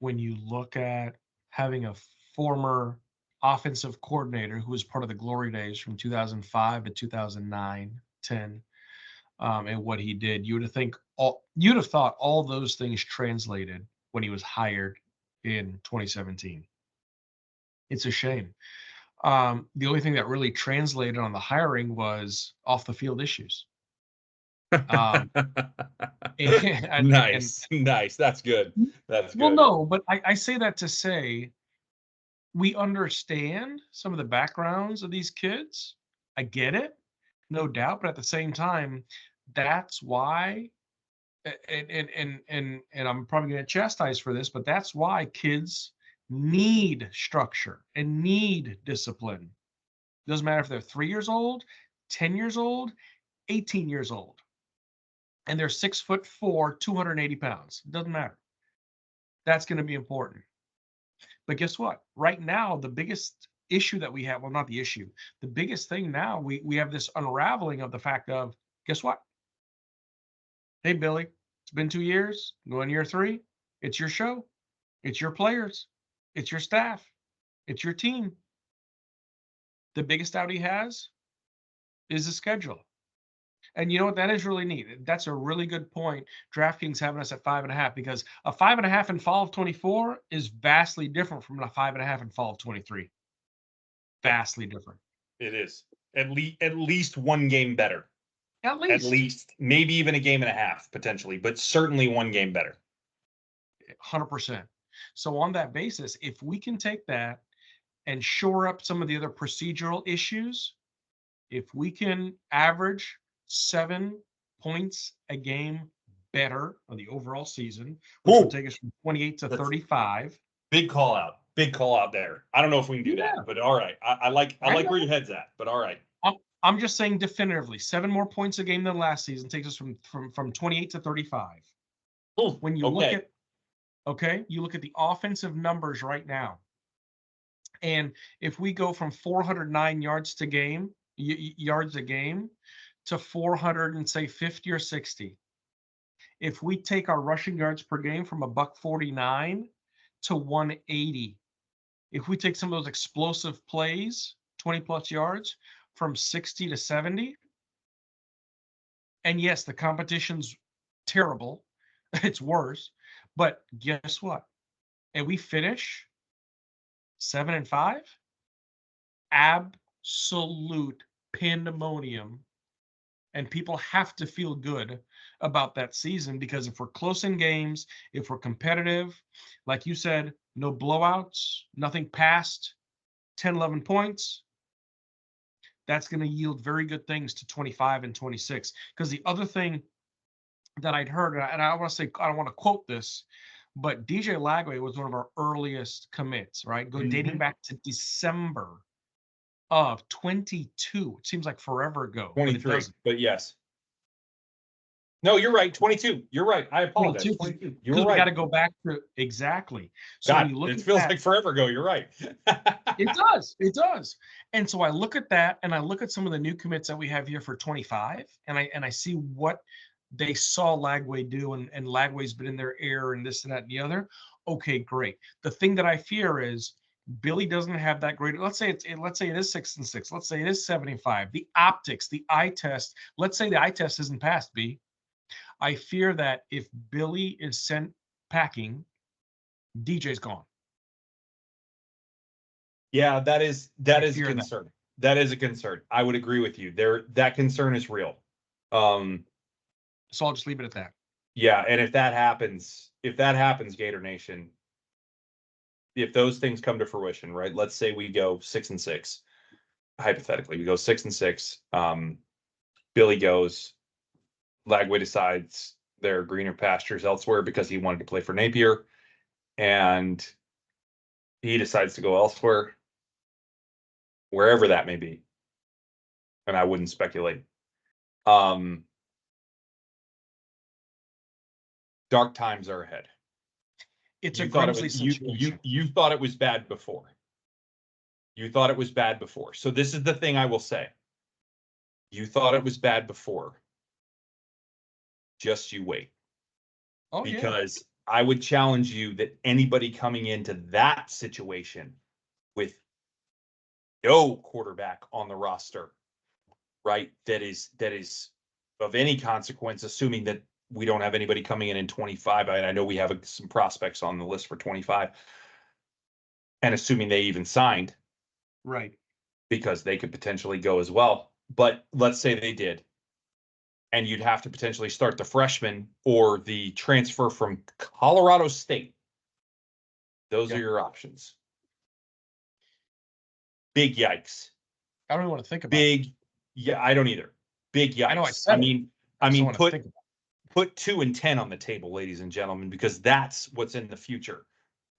when you look at having a former offensive coordinator who was part of the glory days from 2005 to 2009, 10, and what he did, you'd have thought all those things translated when he was hired in 2017. It's a shame. The only thing that really translated on the hiring was off the field issues. Um, and Nice, nice. That's good. That's well, good. no, but I say that to say we understand some of the backgrounds of these kids. I get it, no doubt, but at the same time, that's why, and I'm probably going to chastise for this, but that's why kids need structure and need discipline. Doesn't matter if they're 3 years old, 10 years old, 18 years old, and they're 6'4", 280 pounds. Doesn't matter. That's going to be important. But guess what? Right now, the biggest issue that we have, well, not the issue, the biggest thing now, we have this unraveling of the fact of, guess what? Hey, Billy, it's been 2 years, going year 3. It's your show. It's your players. It's your staff. It's your team. The biggest out he has is the schedule. And you know what? That is really neat. That's a really good point. DraftKings having us at 5.5, because a 5.5 in fall of 24 is vastly different from a 5.5 in fall of 23. Vastly different. It is at least one game better. At least, maybe even a game and a half potentially, but certainly one game better. 100%. So on that basis, if we can take that and shore up some of the other procedural issues, if we can average 7 points a game better on the overall season, which would take us from 28 to 35. Big call out there. I don't know if we can do that, but all right. I like where your head's at, but all right. I'm just saying definitively 7 more points a game than last season takes us from 28 to 35. Ooh, when you look at you look at the offensive numbers right now, and if we go from 409 yards a game to 400 and say 50 or 60, if we take our rushing yards per game from $149 to 180, if we take some of those explosive plays, 20 plus yards, from 60 to 70, and yes, the competition's terrible, it's worse, but guess what? And we finish 7-5, absolute pandemonium. And people have to feel good about that season, because if we're close in games, if we're competitive, like you said, no blowouts, nothing past 10, 11 points, that's going to yield very good things to 25 and 26. Because the other thing that I'd heard, and I want to say, I don't want to quote this, but DJ Lagway was one of our earliest commits, right? Dating back to December of 22. It seems like forever ago. 23, but yes. No, you're right. 22. You're right. I apologize. 22. You're right. We got to go back to exactly. So God, when you look it at feels that, like forever ago. You're right. It does. It does. And so I look at that, and I look at some of the new commits that we have here for 25, and I see what they saw Lagway do, and Lagway's been in their ear and this and that and the other. Okay, great. The thing that I fear is Billy doesn't have that great. Let's say it is 6-6. Let's say it is 75. The optics, the eye test. Let's say the eye test isn't passed. B. I fear that if Billy is sent packing, DJ's gone. Yeah, that is a concern. That is a concern. I would agree with you. That concern is real. So I'll just leave it at that. Yeah, and if that happens, Gator Nation, if those things come to fruition, right? Let's say we go 6-6. Hypothetically, we go 6-6. Billy goes. Lagway decides there are greener pastures elsewhere because he wanted to play for Napier, and he decides to go elsewhere, wherever that may be. And I wouldn't speculate. Don't dark times are ahead. It's You a thought it Grimsley was you situation. you thought it was bad before. You thought it was bad before. So this is the thing I will say. You thought it was bad before. Just you wait. Oh yeah. Because I would challenge you that anybody coming into that situation with no quarterback on the roster, right, that is of any consequence, assuming that we don't have anybody coming in 25. I know we have some prospects on the list for 25, and assuming they even signed, Right. because they could potentially go as well. But let's say they did, and you'd have to potentially start the freshman or the transfer from Colorado State. Those Yeah. are your options. Big yikes. I don't even want to think about it. Big, yeah, I don't either. Big I know I yikes. said it. I I just don't mean, want to think about put 2 and 10 on the table, ladies and gentlemen, because that's what's in the future.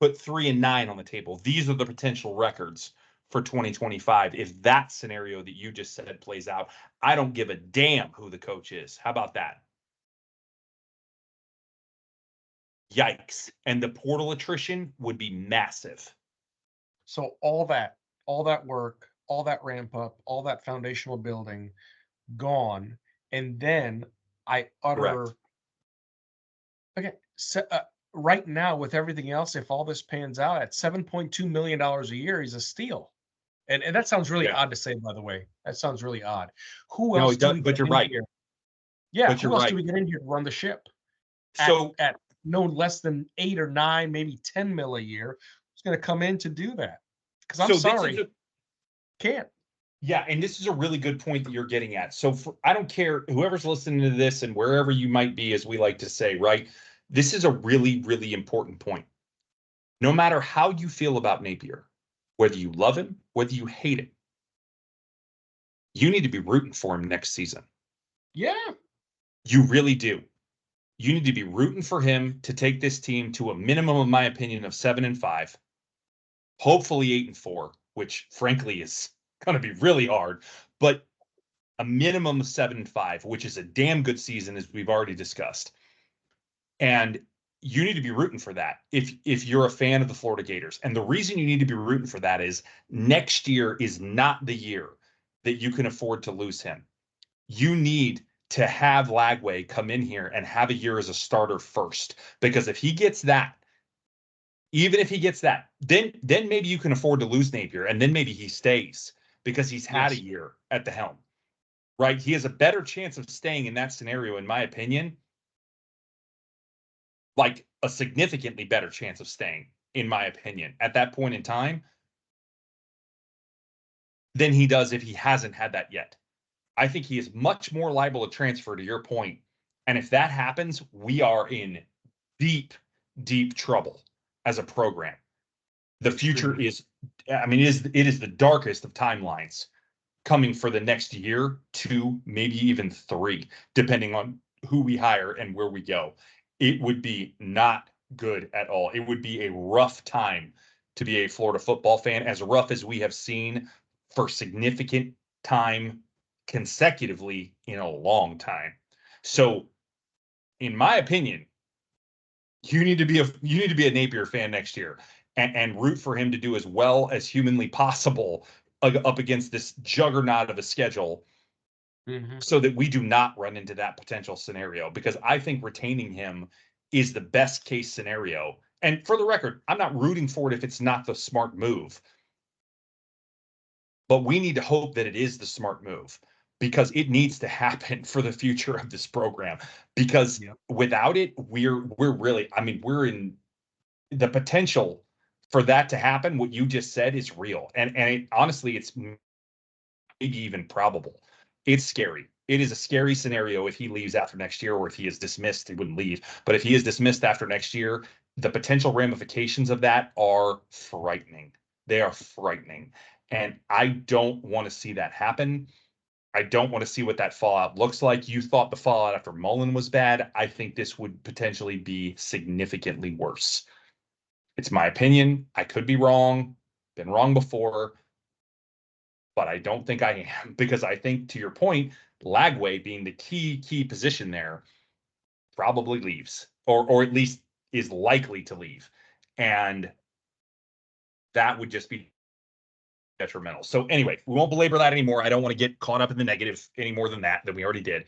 Put 3 and 9 on the table. These are the potential records for 2025. If that scenario that you just said plays out, I don't give a damn who the coach is. How about that? Yikes. And the portal attrition would be massive. So all that work, all that ramp up, all that foundational building gone, and then I Correct. utter okay. So, right now, with everything else, if all this pans out at $7.2 million a year, he's a steal. And that sounds really Yeah. odd to say, by the way. That sounds really odd. Who No, else it do does, we but get you're in right. here? Yeah, But you're who else do right. we get in here to run the ship So at no less than 8 or 9, maybe 10 mil a year? Who's going to come in to do that? Because I'm this is sorry, can't. yeah, and this is a really good point that you're getting at. So I don't care whoever's listening to this and wherever you might be, as we like to say, right? This is a really, really important point. No matter how you feel about Napier, whether you love him, whether you hate him, you need to be rooting for him next season. Yeah. You really do. You need to be rooting for him to take this team to a minimum, in my opinion, of 7-5, hopefully 8-4, which frankly is going to be really hard, but a minimum of 7-5, which is a damn good season, as we've already discussed. And you need to be rooting for that if you're a fan of the Florida Gators. And the reason you need to be rooting for that is next year is not the year that you can afford to lose him. You need to have Lagway come in here and have a year as a starter first, because if he gets that, even if he gets that, then maybe you can afford to lose Napier, and then maybe he stays because he's had a Yes. year at the helm. Right? He has a better chance of staying in that scenario, in my opinion, like a significantly better chance of staying, in my opinion, at that point in time than he does if he hasn't had that yet. I think he is much more liable to transfer, to your point. And if that happens, we are in deep, deep trouble as a program. The future is, I mean, it is the darkest of timelines coming for the next year, 2, maybe even 3, depending on who we hire and where we go. It would be not good at all. It would be a rough time to be a Florida football fan, as rough as we have seen for significant time consecutively in a long time. So, in my opinion, you need to be a Napier fan next year, and root for him to do as well as humanly possible up against this juggernaut of a schedule, Mm-hmm. so that we do not run into that potential scenario, because I think retaining him is the best case scenario. And for the record, I'm not rooting for it if it's not the smart move, but we need to hope that it is the smart move, because it needs to happen for the future of this program, because Yep. without it, we're really, I mean, we're in the potential for that to happen. What you just said is real. And honestly, it's maybe even probable. It's scary. It is a scary scenario if he leaves after next year, or if he is dismissed, he wouldn't leave. But if he is dismissed after next year, the potential ramifications of that are frightening. They are frightening. And I don't want to see that happen. I don't want to see what that fallout looks like. You thought the fallout after Mullen was bad. I think this would potentially be significantly worse. It's my opinion. I could be wrong, been wrong before, but I don't think I am, because I think, to your point, Lagway being the key position there probably leaves. or at least is likely to leave. And that would just be detrimental. So anyway, we won't belabor that anymore. I don't want to get caught up in the negative any more than we already did.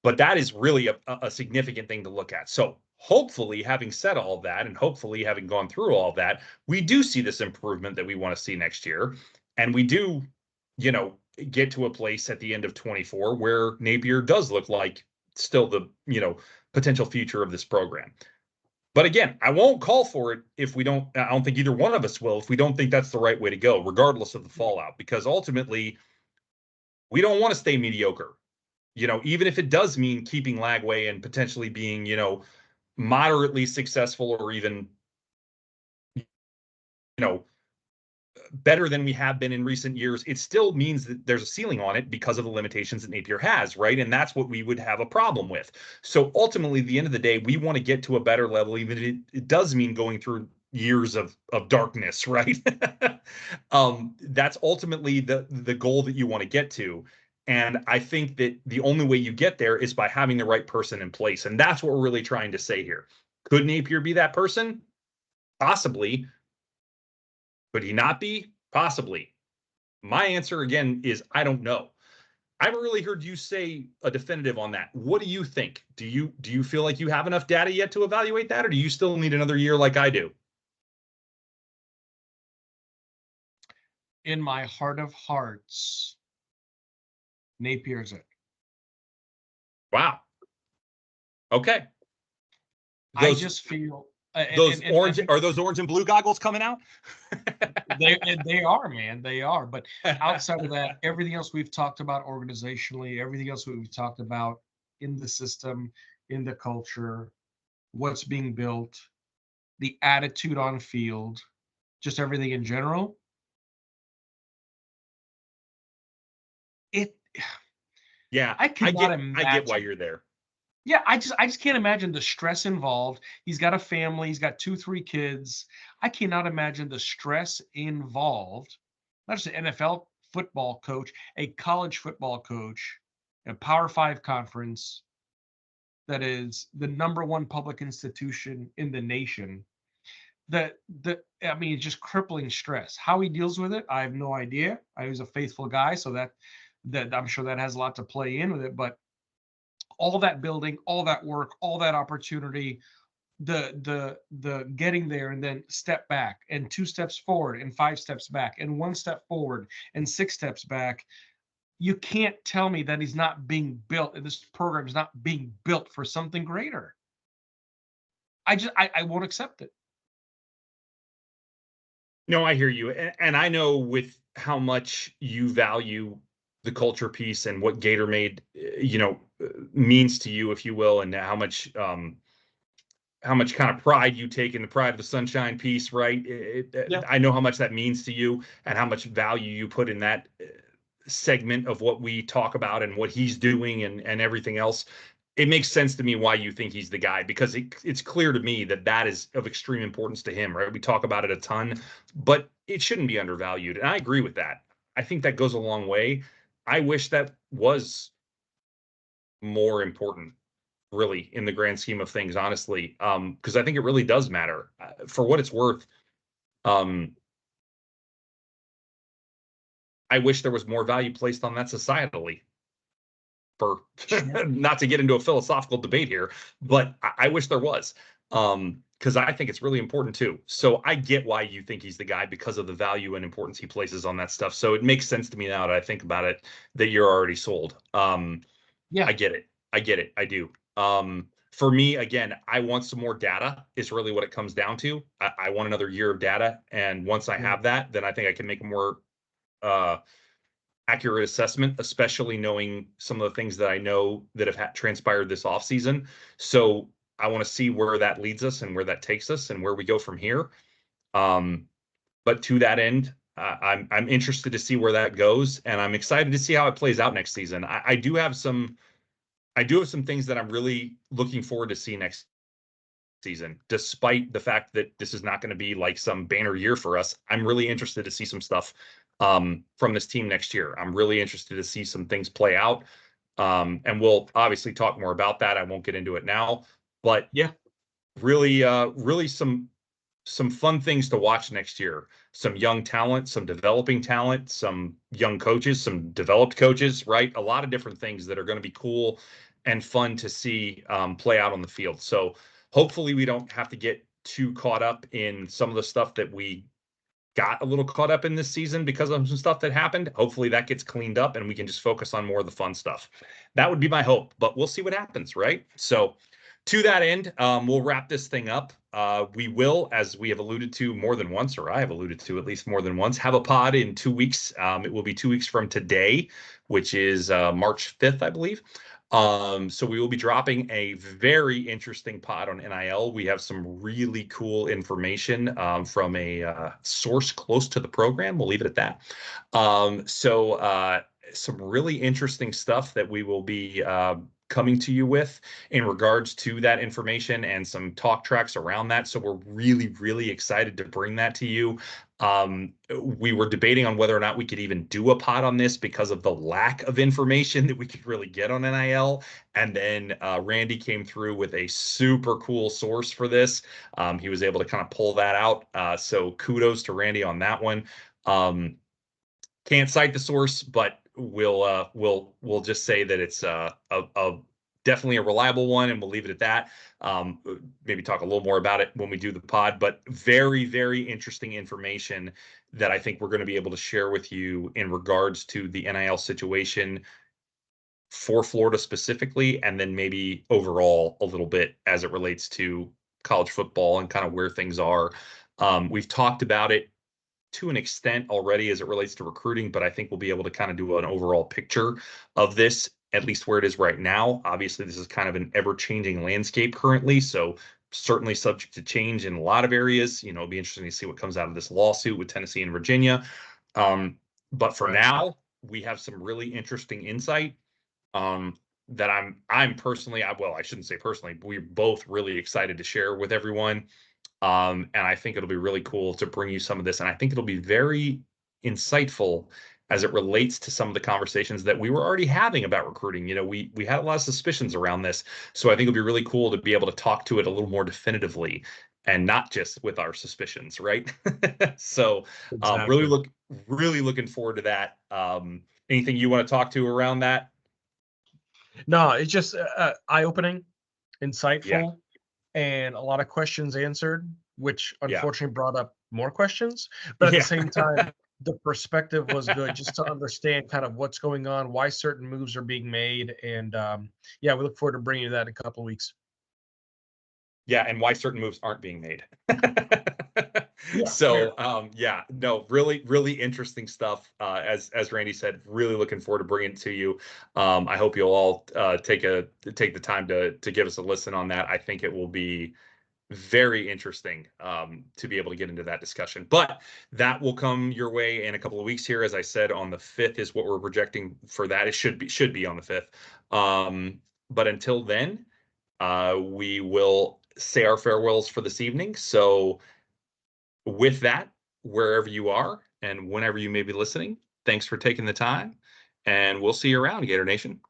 But that is really a significant thing to look at. So hopefully, having said all of that, and hopefully having gone through all of that, we do see this improvement that we want to see next year. And we do, get to a place at the end of 24 where Napier does look like still the, potential future of this program. But again, I won't call for it if we don't. I don't think either one of us will if we don't think that's the right way to go, regardless of the fallout, because ultimately we don't want to stay mediocre. Even if it does mean keeping Lagway and potentially being, moderately successful or even, better than we have been in recent years, it still means that there's a ceiling on it because of the limitations that Napier has, right? And that's what we would have a problem with. So ultimately, at the end of the day, we want to get to a better level, even if it does mean going through years of darkness, right? That's ultimately the goal that you want to get to. And I think that the only way you get there is by having the right person in place. And that's what we're really trying to say here. Could Napier be that person? Possibly. Could he not be? Possibly. My answer again is I don't know. I haven't really heard you say a definitive on that. What do you think? Do you feel like you have enough data yet to evaluate that, or do you still need another year like I do? In my heart of hearts, Napier's it. Wow. Okay. I just feel those orange are those orange and blue goggles coming out? they are, man. They are. But outside of that, everything else we've talked about organizationally, everything else we've talked about in the system, in the culture, what's being built, the attitude on field, just everything in general. Yeah, I cannot imagine. I get why you're there. Yeah, I just can't imagine the stress involved. He's got a family, he's got 2-3 kids. I cannot imagine the stress involved. Not just an NFL football coach, a college football coach, a Power 5 conference that is the number one public institution in the nation. I mean, it's just crippling stress. How he deals with it, I have no idea. I was a faithful guy, so that I'm sure that has a lot to play in with it, but all that building, all that work, all that opportunity, the getting there, and then step back and 2 steps forward and 5 steps back and 1 step forward and 6 steps back. You can't tell me that he's not being built, and this program is not being built for something greater. I won't accept it. No, I hear you. And I know with how much you value the culture piece and what Gator made, means to you, if you will, and how much kind of pride you take in the pride of the sunshine piece, right? Yeah. I know how much that means to you and how much value you put in that segment of what we talk about and what he's doing and everything else. It makes sense to me why you think he's the guy, because it's clear to me that is of extreme importance to him, right? We talk about it a ton, but it shouldn't be undervalued. And I agree with that. I think that goes a long way. I wish that was more important, really, in the grand scheme of things, honestly, because I think it really does matter. For what it's worth, I wish there was more value placed on that societally. For not to get into a philosophical debate here, but I wish there was, because I think it's really important too. So I get why you think he's the guy, because of the value and importance he places on that stuff. So it makes sense to me now that I think about it, that you're already sold. Yeah, I get it. I do. For me, again, I want some more data is really what it comes down to. I want another year of data. And once I have that, then I think I can make a more accurate assessment, especially knowing some of the things that I know that have transpired this offseason. So I want to see where that leads us and where that takes us and where we go from here. But to that end, I'm interested to see where that goes, and I'm excited to see how it plays out next season. I do have some things that I'm really looking forward to see next season, despite the fact that this is not going to be like some banner year for us. I'm really interested to see some stuff from this team next year. I'm really interested to see some things play out. And we'll obviously talk more about that. I won't get into it now, but yeah, really some fun things to watch next year. Some young talent, some developing talent, some young coaches, some developed coaches, right? A lot of different things that are going to be cool and fun to see play out on the field. So hopefully we don't have to get too caught up in some of the stuff that we got a little caught up in this season because of some stuff that happened. Hopefully that gets cleaned up and we can just focus on more of the fun stuff. That would be my hope, but we'll see what happens, right? So to that end, we'll wrap this thing up. We will, as we have alluded to more than once, or I have alluded to at least more than once, have a pod in 2 weeks. It will be 2 weeks from today, which is March 5th, I believe. So we will be dropping a very interesting pod on NIL. We have some really cool information from a source close to the program. We'll leave it at that. Some really interesting stuff that we will be coming to you with in regards to that information and some talk tracks around that. So we're really, really excited to bring that to you. We were debating on whether or not we could even do a pod on this because of the lack of information that we could really get on NIL. And then Randy came through with a super cool source for this. He was able to kind of pull that out. So kudos to Randy on that one. Can't cite the source, but we'll just say that it's a definitely a reliable one, and we'll leave it at that. Maybe talk a little more about it when we do the pod, but very, very interesting information that I think we're going to be able to share with you in regards to the NIL situation for Florida specifically, and then maybe overall a little bit as it relates to college football and kind of where things are. We've talked about it to an extent already as it relates to recruiting, but I think we'll be able to kind of do an overall picture of this, at least where it is right now. Obviously, this is kind of an ever-changing landscape currently, so certainly subject to change in a lot of areas. It'll be interesting to see what comes out of this lawsuit with Tennessee and Virginia. But for Right. now, we have some really interesting insight that I'm personally, I shouldn't say personally, but we're both really excited to share with everyone. And I think it'll be really cool to bring you some of this. And I think it'll be very insightful as it relates to some of the conversations that we were already having about recruiting. We had a lot of suspicions around this. So I think it'll be really cool to be able to talk to it a little more definitively and not just with our suspicions, right? So Exactly. really looking forward to that. Anything you want to talk to around that? No, it's just eye-opening, Yeah, insightful, and a lot of questions answered, which yeah, unfortunately brought up more questions. But at the yeah. same time, the perspective was good just to understand kind of what's going on, why certain moves are being made. And yeah, we look forward to bringing you that in a couple of weeks. Yeah, and why certain moves aren't being made. Yeah, So, fair. yeah, no, really, really interesting stuff. As Randy said, really looking forward to bringing it to you. I hope you'll all take the time to give us a listen on that. I think it will be very interesting to be able to get into that discussion. But that will come your way in a couple of weeks here. As I said, on the 5th is what we're projecting for that. It should be on the 5th. But until then, we will say our farewells for this evening. So with that, wherever you are and whenever you may be listening, thanks for taking the time, and we'll see you around, Gator Nation.